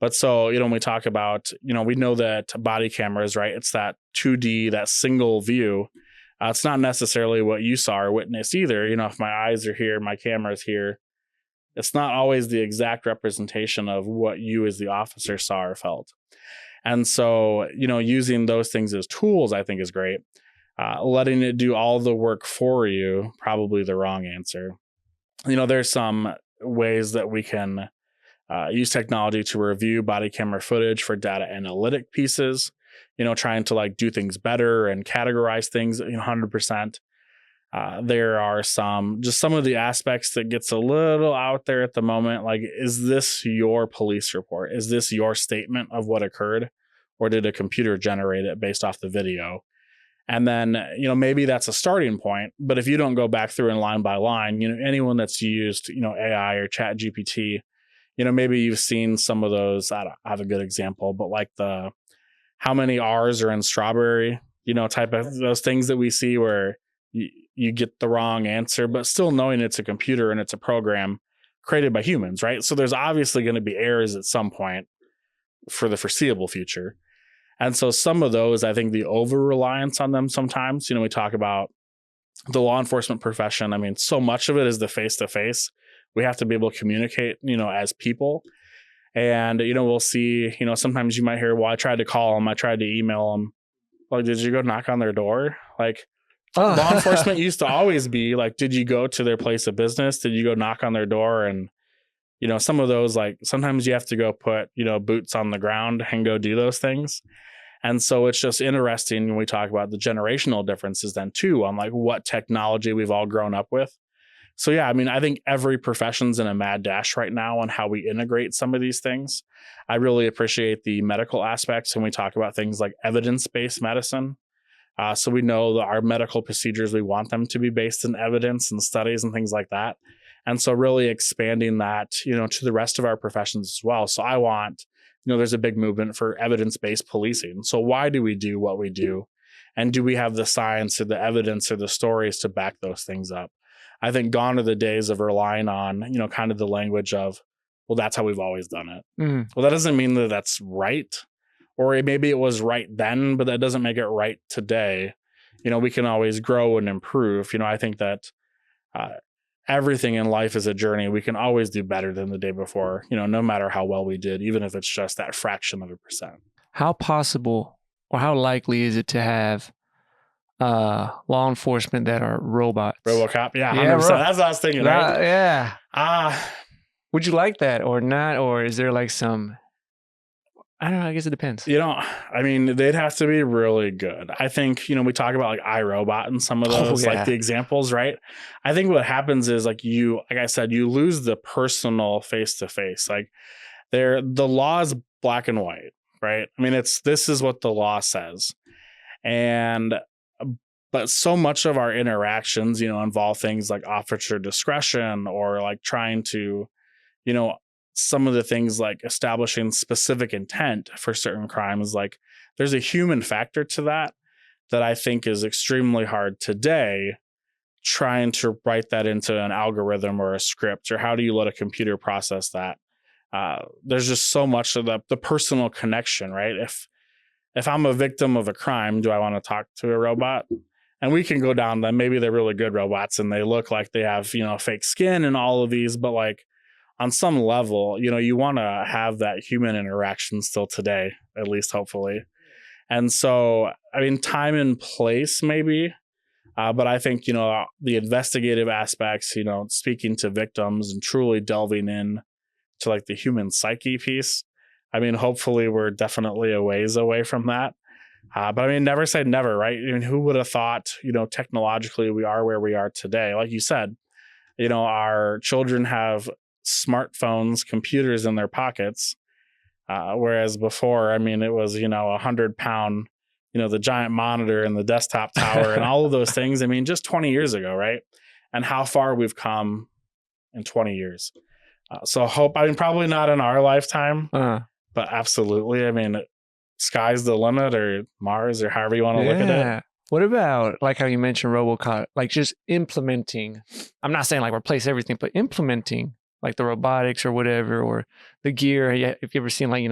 But so, when we talk about, we know that body cameras, right? It's that 2D, that single view. It's not necessarily what you saw or witnessed either. If my eyes are here, my camera's here, it's not always the exact representation of what you as the officer saw or felt. And so, using those things as tools, I think is great. Letting it do all the work for you, probably the wrong answer. There's some ways that we can use technology to review body camera footage for data analytic pieces, trying to like do things better and categorize things 100%. There are some of the aspects that gets a little out there at the moment. Like, is this your police report? Is this your statement of what occurred? Or did a computer generate it based off the video? And then, maybe that's a starting point. But if you don't go back through and line by line, anyone that's used, AI or Chat GPT, maybe you've seen some of those. I don't have a good example, but like how many R's are in strawberry, type of those things that we see where you get the wrong answer, but still knowing it's a computer and it's a program created by humans, right? So there's obviously going to be errors at some point for the foreseeable future. And so some of those, I think the over-reliance on them sometimes, we talk about the law enforcement profession. I mean, so much of it is the face-to-face. We have to be able to communicate, as people. And, we'll see, sometimes you might hear, well, I tried to call them, I tried to email them. Like, did you go knock on their door? Like, law enforcement used to always be like, did you go to their place of business? Did you go knock on their door? And, some of those, like, sometimes you have to go put, boots on the ground and go do those things. And so it's just interesting when we talk about the generational differences then too, on like what technology we've all grown up with. So yeah, I mean, I think every profession's in a mad dash right now on how we integrate some of these things. I really appreciate the medical aspects when we talk about things like evidence-based medicine. So we know that our medical procedures, we want them to be based in evidence and studies and things like that. And so really expanding that, to the rest of our professions as well. So I want, there's a big movement for evidence-based policing. So why do we do what we do? And do we have the science or the evidence or the stories to back those things up? I think gone are the days of relying on, kind of the language of, well, that's how we've always done it. Mm. Well, that doesn't mean that that's right. Or maybe it was right then, but that doesn't make it right today. We can always grow and improve. I think that everything in life is a journey. We can always do better than the day before, no matter how well we did, even if it's just that fraction of a percent. How possible or how likely is it to have law enforcement that are robots? RoboCop? Yeah, 100%. That's what I was thinking, right? Yeah. Would you like that or not? Or is there like some... I don't know. I guess it depends. I mean, they'd have to be really good. I think, we talk about like iRobot and some of those, like the examples, right? I think what happens is like I said, you lose the personal face-to-face. Like the law is black and white, right? I mean, this is what the law says. But so much of our interactions, involve things like officer discretion or like trying to, some of the things like establishing specific intent for certain crimes. Like there's a human factor to that I think is extremely hard today, trying to write that into an algorithm or a script, or how do you let a computer process that? There's just so much of the personal connection, right? If I'm a victim of a crime, do I want to talk to a robot? And we can go down them. Maybe they're really good robots and they look like they have, fake skin and all of these, but like, on some level, you want to have that human interaction still today, at least hopefully. And so, I mean, time and place maybe, but I think, the investigative aspects, speaking to victims and truly delving in to like the human psyche piece. I mean, hopefully we're definitely a ways away from that. But I mean, never say never, right? I mean, who would have thought, technologically we are where we are today? Like you said, our children have smartphones, computers in their pockets. Whereas before, I mean, it was, 100-pound, the giant monitor and the desktop tower and all of those things. I mean, just 20 years ago, right? And how far we've come in 20 years. So probably not in our lifetime, but absolutely. I mean, sky's the limit, or Mars, or however you want to look at it. What about like how you mentioned RoboCop, like just implementing, I'm not saying like replace everything, but implementing like the robotics or whatever, or the gear. If you ever seen like,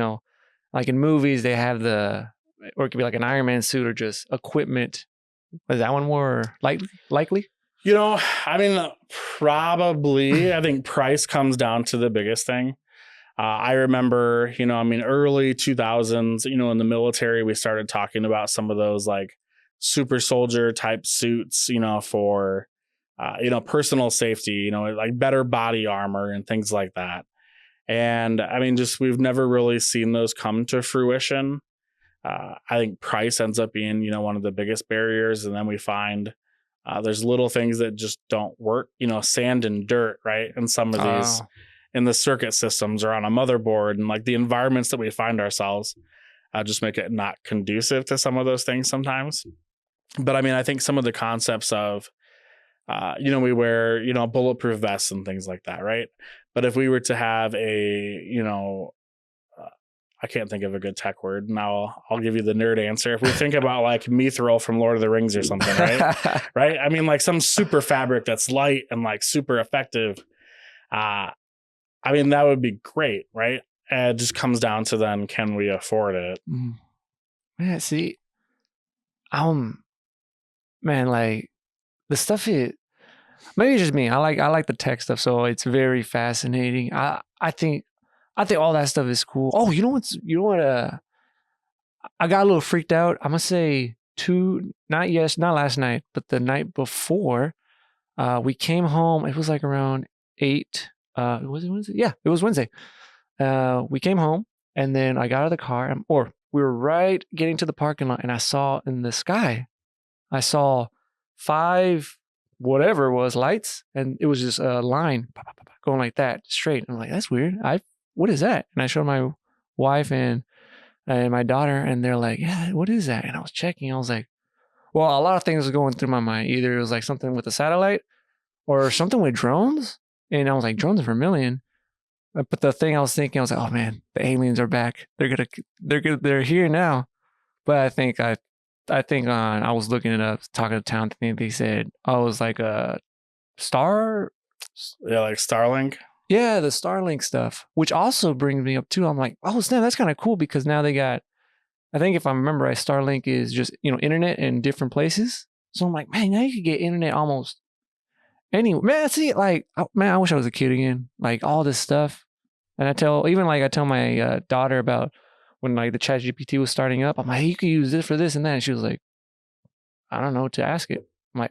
like in movies, they have or it could be like an Iron Man suit or just equipment. Is that one more likely? I mean, probably. I think price comes down to the biggest thing. I remember, early 2000s, in the military, we started talking about some of those like super soldier type suits, for, personal safety, like better body armor and things like that. And I mean, we've never really seen those come to fruition. I think price ends up being, one of the biggest barriers. And then we find there's little things that just don't work, sand and dirt, right? And some of these in the circuit systems or on a motherboard, and like the environments that we find ourselves just make it not conducive to some of those things sometimes. But I mean, I think some of the concepts of, we wear, bulletproof vests and things like that, right? But if we were to have I can't think of a good tech word. Now I'll give you the nerd answer. If we think about like mithril from Lord of the Rings or something, right? Right? I mean, like some super fabric that's light and like super effective. I mean, that would be great, right? It just comes down to then, can we afford it? Yeah, see, man, like the stuff maybe it's just me. I like the tech stuff, so it's very fascinating. I think all that stuff is cool. Oh, you know what? I got a little freaked out. I'm gonna say not last night, but the night before. We came home. It was like around 8. Was it Wednesday? Yeah, it was Wednesday. We came home, and then I got out of the car, or we were right getting to the parking lot, and I saw in the sky, I saw 5 whatever it was lights, and it was just a line going like that straight. I'm like, that's weird. What is that? And I showed my wife and my daughter, and they're like, yeah, what is that? And I was checking. I was like, well, a lot of things were going through my mind. Either it was like something with a satellite or something with drones. And I was like, drones are Vermilion. But the thing I was thinking, I was like, oh man, the aliens are back. They're here now. But I think I was looking it up, talking to town. They said, oh, it was like a star. Yeah, like Starlink. Yeah, the Starlink stuff, which also brings me up too. I'm like, oh snap, that's kind of cool because now they got. I think if I remember right, Starlink is just internet in different places. So I'm like, man, now you could get internet almost anywhere. Man, see, like, man, I wish I was a kid again. Like all this stuff, and I tell my daughter about when like the ChatGPT was starting up. I'm like, hey, you could use this for this and that. And she was like, I don't know what to ask it. I'm like,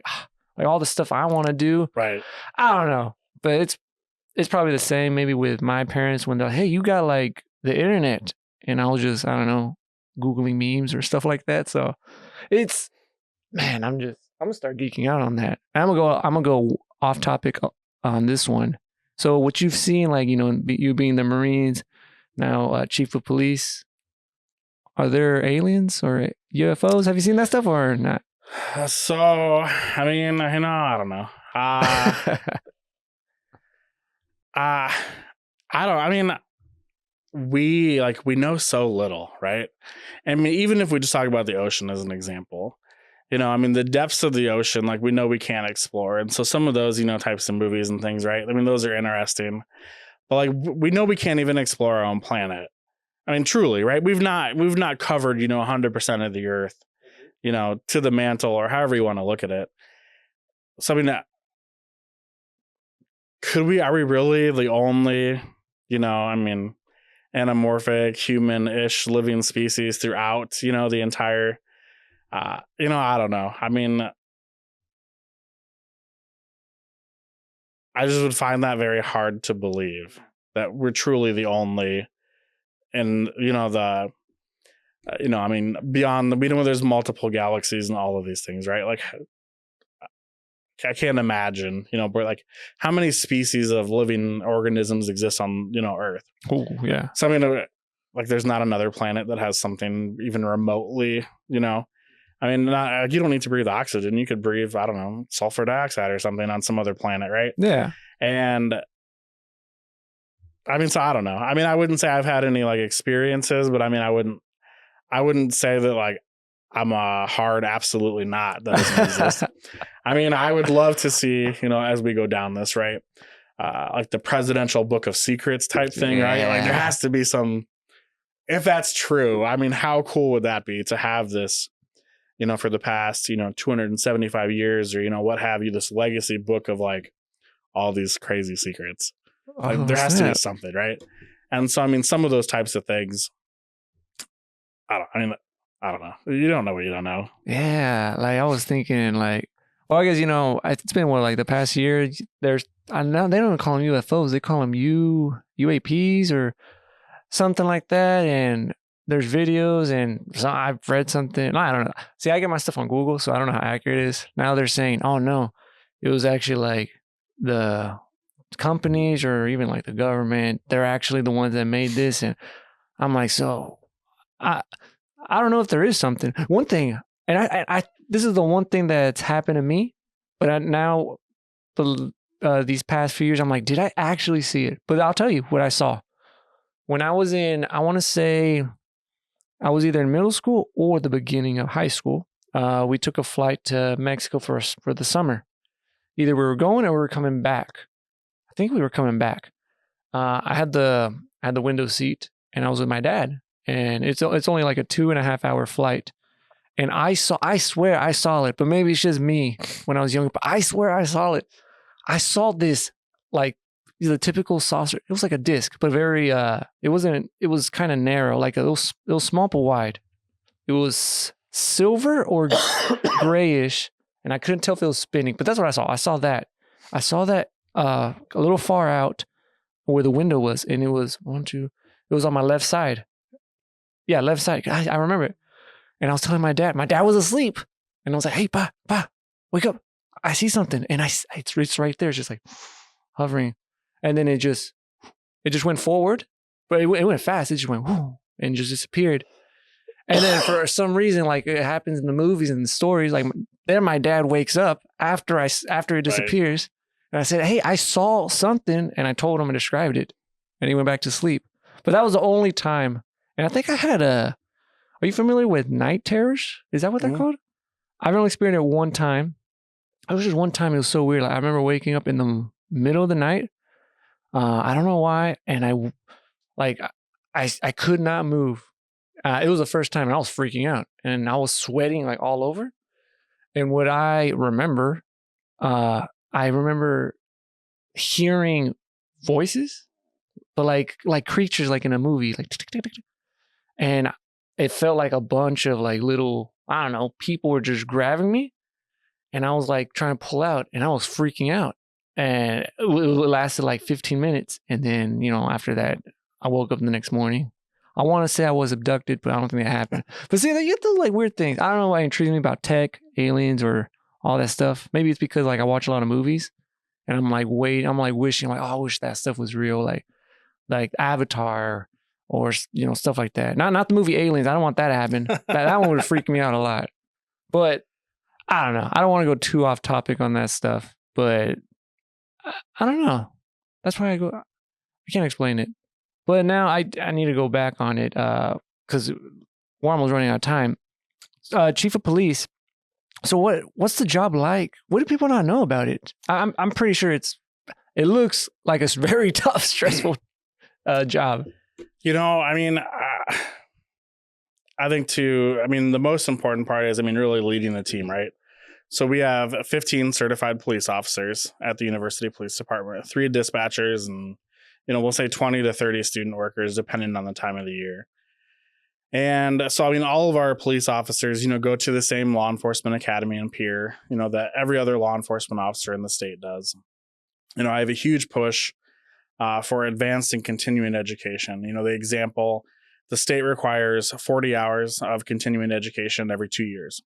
like all the stuff I want to do. Right. I don't know, but it's probably the same maybe with my parents when they're like, hey, you got like the internet, and I was just I don't know. Googling memes or stuff like that. So it's, man, I'm gonna start geeking out on that. And I'm gonna go off topic on this one. So what you've seen, like, you being the Marines, now chief of police, are there aliens or UFOs? Have you seen that stuff or not? So, I mean, I don't know. We know so little, right? I mean, even if we just talk about the ocean as an example, I mean, the depths of the ocean, like we know we can't explore. And so some of those, types of movies and things, right? I mean, those are interesting, but like we know we can't even explore our own planet. I mean, truly, right? We've not covered, 100% of the earth, to the mantle or however you want to look at it. So, I mean, are we really the only, anamorphic human-ish living species throughout, the entire, I don't know. I mean, I just would find that very hard to believe that we're truly the only, and, I mean, beyond, we know there's multiple galaxies and all of these things, right? Like, I can't imagine, but like how many species of living organisms exist on, Earth. Oh, yeah. So I mean, like there's not another planet that has something even remotely, I mean, you don't need to breathe oxygen. You could breathe, I don't know, sulfur dioxide or something on some other planet, right? Yeah. And I mean, so I don't know. I mean, I wouldn't say I've had any like experiences, but I mean, I wouldn't say that like I'm a hard absolutely not that doesn't exist. I mean, I would love to see, as we go down this, right? Like the presidential book of secrets type thing, right? Like there has to be some, if that's true, I mean, how cool would that be to have this, for the past, 275 years or, what have you, this legacy book of like all these crazy secrets. Like there has to be something, right? And so, I mean, some of those types of things, I don't know. You don't know what you don't know. Yeah. Like I was thinking like, well, I guess, it's been what, like the past year, I know they don't call them UFOs. They call them UAPs or something like that. And there's videos and I've read something. I don't know. See, I get my stuff on Google, so I don't know how accurate it is. Now they're saying, oh no, it was actually like the companies or even like the government. They're actually the ones that made this. And I'm like, so I don't know if there is something. One thing, and I this is the one thing that's happened to me, but now these past few years, I'm like, did I actually see it? But I'll tell you what I saw. When I was I want to say I was either in middle school or the beginning of high school. We took a flight to Mexico for the summer. Either we were going or we were coming back. I think we were coming back. I had the window seat and I was with my dad. And it's only like a 2.5 hour flight. And I swear I saw it, but maybe it's just me when I was young, but I swear I saw it. I saw this, like the typical saucer. It was like a disc, but very, it was kind of narrow, like it was small but wide. It was silver or grayish, and I couldn't tell if it was spinning, but that's what I saw. I saw that a little far out where the window was, and it was it was on my left side. Yeah, left side. I remember it. And I was telling my dad was asleep. And I was like, hey, pa, wake up. I see something. And it's right there. It's just like hovering. And then it just went forward. But it went fast. It just went whoo, and just disappeared. And then for some reason, like it happens in the movies and the stories, like then my dad wakes up after it disappears. Right. And I said, hey, I saw something. And I told him and described it. And he went back to sleep. But that was the only time. And I think I had are you familiar with night terrors? Is that what they're called? I've only experienced it one time. It was just one time. It was so weird. Like, I remember waking up in the middle of the night. I don't know why. And I could not move. It was the first time and I was freaking out and I was sweating like all over. And what I remember hearing voices, but like creatures, like in a movie, like, and it felt like a bunch of like little, I don't know, people were just grabbing me. And I was like trying to pull out and I was freaking out. And it lasted like 15 minutes. And then, after that, I woke up the next morning. I want to say I was abducted, but I don't think that happened. But see, you get those like weird things. I don't know why it intrigues me about tech, aliens, or all that stuff. Maybe it's because like I watch a lot of movies and I'm like wishing like, oh, I wish that stuff was real. Like Avatar or, stuff like that. Not the movie Aliens. I don't want that to happen. that one would freak me out a lot. But I don't know. I don't want to go too off topic on that stuff, but I don't know. That's why I can't explain it. But now I need to go back on it because we're almost running out of time. Chief of police. So what's the job like? What do people not know about it? I'm pretty sure it looks like a very tough, stressful job. I mean, I think the most important part is, really leading the team, right? So we have 15 certified police officers at the University Police Department, 3 dispatchers, and, we'll say 20 to 30 student workers, depending on the time of the year. And so, all of our police officers, go to the same law enforcement academy and peer, that every other law enforcement officer in the state does. I have a huge push for advanced and continuing education. The example, the state requires 40 hours of continuing education every 2 years.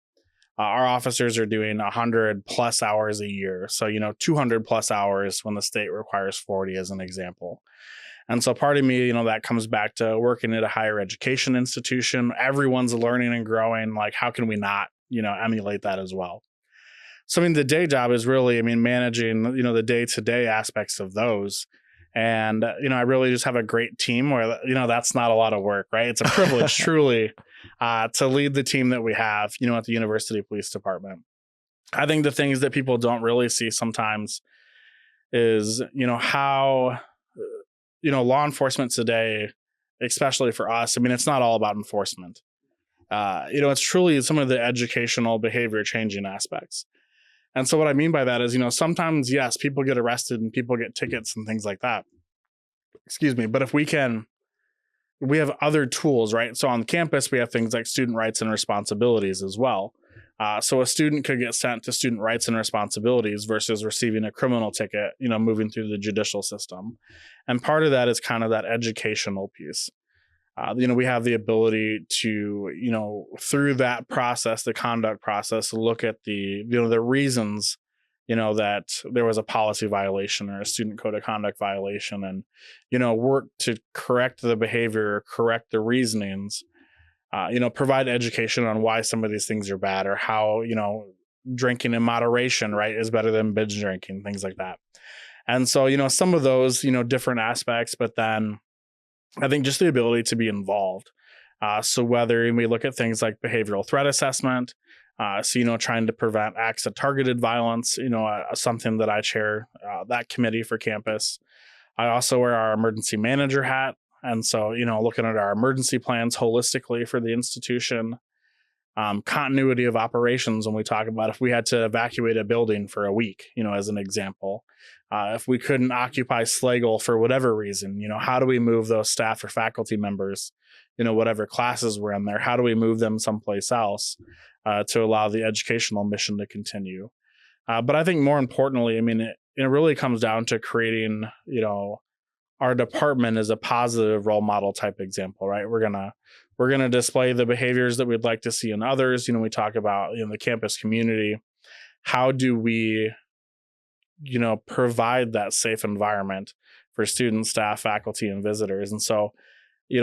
Our officers are doing 100 plus hours a year. So, 200 plus hours when the state requires 40 as an example. And so part of me, that comes back to working at a higher education institution. Everyone's learning and growing. Like, how can we not, emulate that as well? So, the day job is really, managing, the day-to-day aspects of those. And, I really just have a great team where, that's not a lot of work, right? It's a privilege truly to lead the team that we have, at the University Police Department. I think the things that people don't really see sometimes is, how, law enforcement today, especially for us, I mean, it's not all about enforcement. It's truly some of the educational behavior changing aspects. And so what I mean by that is, sometimes, yes, people get arrested and people get tickets and things like that. Excuse me. But if we have other tools, right? So on campus, we have things like student rights and responsibilities as well. So a student could get sent to student rights and responsibilities versus receiving a criminal ticket, moving through the judicial system. And part of that is kind of that educational piece. We have the ability to, through that process, the conduct process, look at the reasons, that there was a policy violation or a student code of conduct violation and, work to correct the behavior, correct the reasonings, provide education on why some of these things are bad or how, drinking in moderation, right, is better than binge drinking, things like that. And so, some of those, different aspects, but then I think just the ability to be involved. So whether we look at things like behavioral threat assessment, trying to prevent acts of targeted violence, something that I chair that committee for campus. I also wear our emergency manager hat. And so, looking at our emergency plans holistically for the institution, continuity of operations when we talk about if we had to evacuate a building for a week, as an example. If we couldn't occupy Slagle for whatever reason, how do we move those staff or faculty members, whatever classes were in there, how do we move them someplace else to allow the educational mission to continue? But I think more importantly, I mean, it really comes down to creating, our department as a positive role model type example, right? We're going to display the behaviors that we'd like to see in others. We talk about, the campus community. How do we, provide that safe environment for students, staff, faculty, and visitors? And so,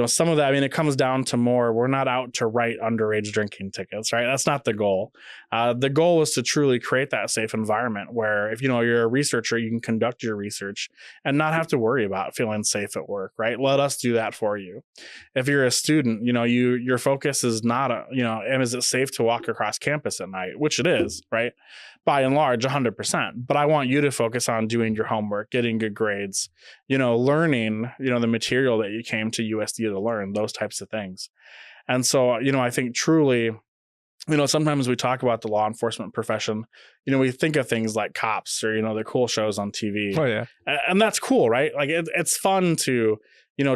some of that, I mean, it comes down to more, we're not out to write underage drinking tickets, right? That's not the goal. The goal is to truly create that safe environment where if, you're a researcher, you can conduct your research and not have to worry about feeling safe at work, right? Let us do that for you. If you're a student, your focus is not, and is it safe to walk across campus at night, which it is, right? By and large, 100%. But I want you to focus on doing your homework, getting good grades, learning, the material that you came to USD to learn, those types of things. And so, I think truly, sometimes we talk about the law enforcement profession, we think of things like Cops or, the cool shows on TV. Oh, yeah. And that's cool, right? Like it's fun to,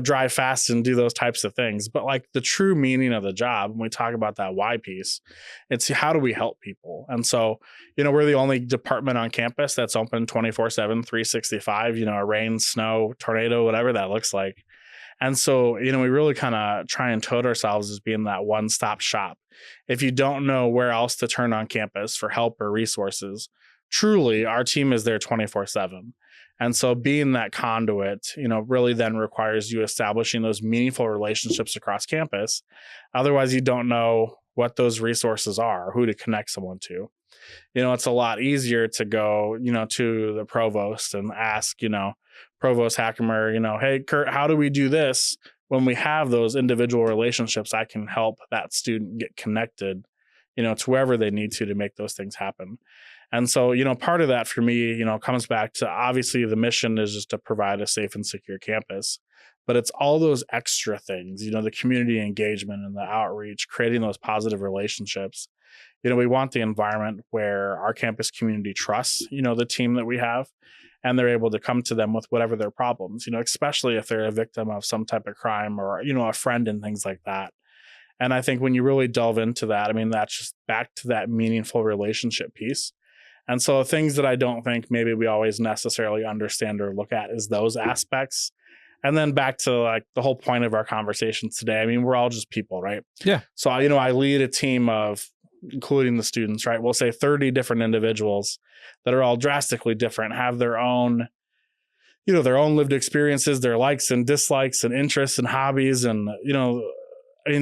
drive fast and do those types of things. But like the true meaning of the job, when we talk about that why piece, it's how do we help people? And so, we're the only department on campus that's open 24/7, 365, rain, snow, tornado, whatever that looks like. And so, we really kind of try and tote ourselves as being that one-stop shop. If you don't know where else to turn on campus for help or resources, truly our team is there 24/7. And so being that conduit, really then requires you establishing those meaningful relationships across campus. Otherwise, you don't know what those resources are, who to connect someone to. It's a lot easier to go, to the provost and ask, Provost Hackemer, hey, Kurt, how do we do this? When we have those individual relationships, I can help that student get connected, to wherever they need to make those things happen. And so, part of that for me, comes back to obviously the mission is just to provide a safe and secure campus, but it's all those extra things, the community engagement and the outreach, creating those positive relationships. We want the environment where our campus community trusts, the team that we have, and they're able to come to them with whatever their problems, especially if they're a victim of some type of crime or, a friend and things like that. And I think when you really delve into that, I mean, that's just back to that meaningful relationship piece. And so things that I don't think maybe we always necessarily understand or look at is those aspects. And then back to like the whole point of our conversation today. I mean, we're all just people, right? Yeah. So, I lead a team of, including the students, right? We'll say 30 different individuals that are all drastically different, have their own, their own lived experiences, their likes and dislikes and interests and hobbies. And,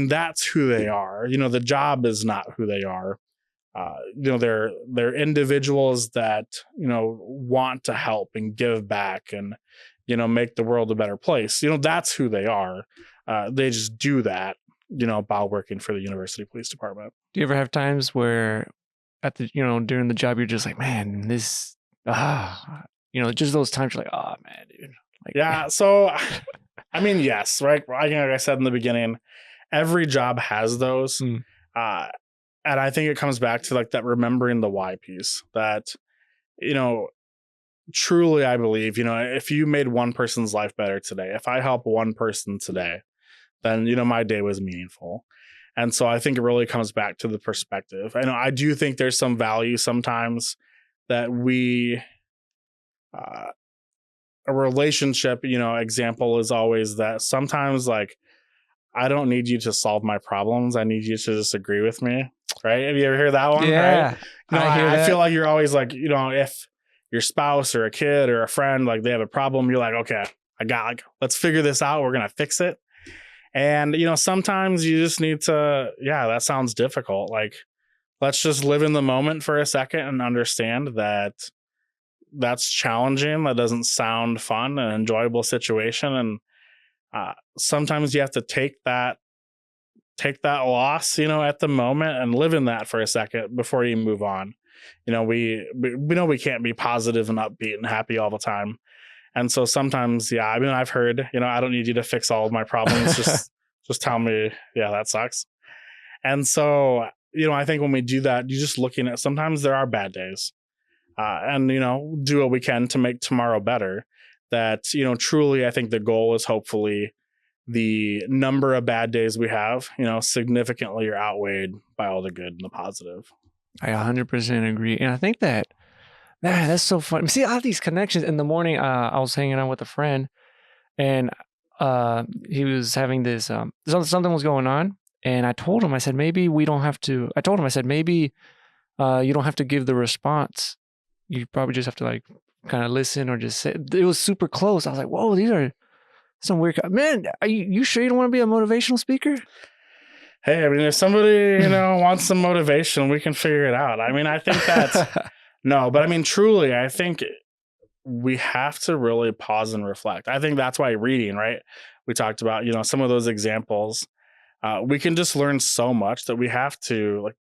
that's who they are. The job is not who they are. They're individuals that, want to help and give back and, make the world a better place. That's who they are. They just do that, while working for the university police department. Do you ever have times where at the, during the job, you're just like, man, this, just those times you're like, oh man, dude. Like, Yeah. So, I mean, yes, right. Like I said in the beginning, every job has those. And I think it comes back to like that remembering the why piece that, truly, I believe, if you made one person's life better today, if I help one person today, then, my day was meaningful. And so I think it really comes back to the perspective. I do think there's some value sometimes that a relationship, example is always that sometimes like, I don't need you to solve my problems. I need you to just agree with me. Right. Have you ever heard that one? yeah, Right. I feel like you're always like, if your spouse or a kid or a friend, like they have a problem, you're like, okay, let's figure this out. We're going to fix it. And, sometimes you just need to, that sounds difficult. Like, let's just live in the moment for a second and understand that that's challenging. That doesn't sound fun, an enjoyable situation. And sometimes you have to take that loss, at the moment and live in that for a second before you move on. We know we can't be positive and upbeat and happy all the time. And so sometimes, I've heard, I don't need you to fix all of my problems. Just tell me, that sucks. And so, I think when we do that, you're just looking at, sometimes there are bad days, and, do what we can to make tomorrow better. That, truly, I think the goal is hopefully the number of bad days we have, significantly are outweighed by all the good and the positive. I 100% agree. And I think that, man, that's so fun. See, I have these connections. In the morning, I was hanging out with a friend, and he was having this, something was going on. And I told him, I said, maybe we don't have to, I told him, I said, maybe you don't have to give the response. You probably just have to like kind of listen or just say, it was super close. I was like, whoa, these are some weird, man, are you sure you don't want to be a motivational speaker? Hey, if somebody, wants some motivation, we can figure it out. I think that's, no, but truly, I think we have to really pause and reflect. I think that's why reading, right? We talked about, some of those examples. We can just learn so much that we have to, like,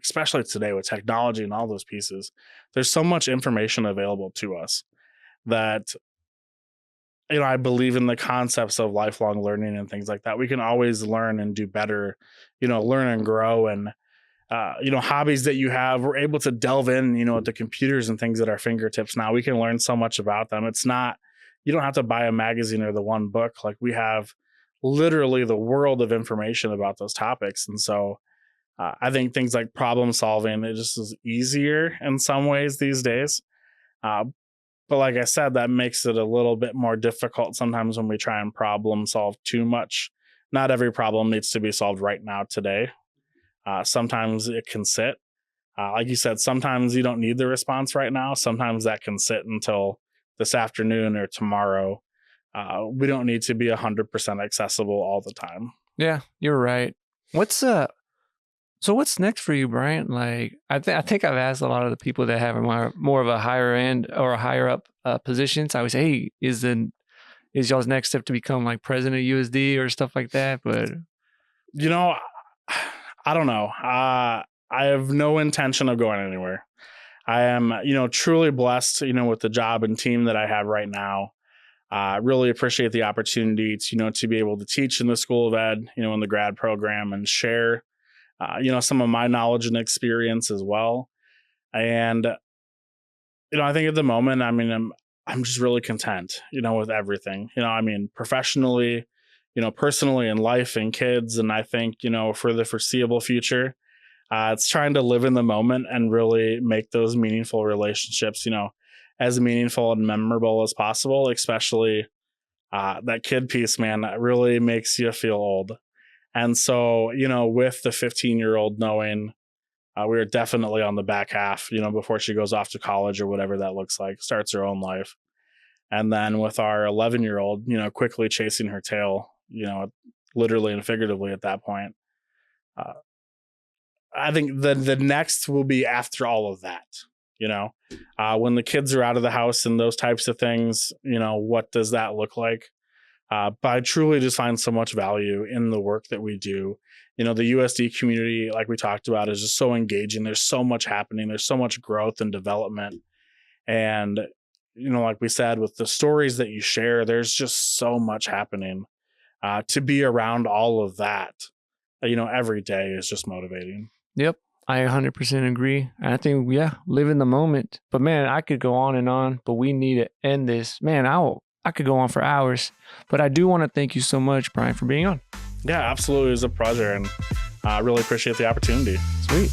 especially today with technology and all those pieces, there's so much information available to us that, I believe in the concepts of lifelong learning and things like that. We can always learn and do better, learn and grow. And, hobbies that you have, we're able to delve in, at the computers and things at our fingertips now. We can learn so much about them. It's not, you don't have to buy a magazine or the one book. Like, we have literally the world of information about those topics. And so I think things like problem solving, it just is easier in some ways these days. But like I said, that makes it a little bit more difficult sometimes when we try and problem solve too much. Not every problem needs to be solved right now today. Sometimes it can sit. Like you said, sometimes you don't need the response right now. Sometimes that can sit until this afternoon or tomorrow. We don't need to be 100% accessible all the time. Yeah, you're right. So what's next for you, Bryant? Like, I think I've asked a lot of the people that have more of a higher end or a higher up positions. I always say, hey, is y'all's next step to become like president of USD or stuff like that? But I don't know. I have no intention of going anywhere. I am, truly blessed, with the job and team that I have right now. I really appreciate the opportunity to, to be able to teach in the School of Ed, in the grad program and share, some of my knowledge and experience as well. And, I think at the moment, I'm just really content, with everything, professionally, personally in life and kids. And I think, for the foreseeable future, it's trying to live in the moment and really make those meaningful relationships, as meaningful and memorable as possible, especially that kid piece, man, that really makes you feel old. And so, with the 15-year-old knowing we are definitely on the back half, before she goes off to college or whatever that looks like, starts her own life. And then with our 11-year-old, quickly chasing her tail, literally and figuratively at that point. I think the next will be after all of that. when the kids are out of the house and those types of things, what does that look like? But I truly just find so much value in the work that we do. The USD community, like we talked about, is just so engaging. There's so much happening. There's so much growth and development. And, like we said, with the stories that you share, there's just so much happening. To be around all of that, every day is just motivating. Yep. I 100% agree. I think, live in the moment. But man, I could go on, but we need to end this. Man, I could go on for hours, but I do want to thank you so much, Brian, for being on. Yeah, absolutely. It was a pleasure, and I really appreciate the opportunity. Sweet.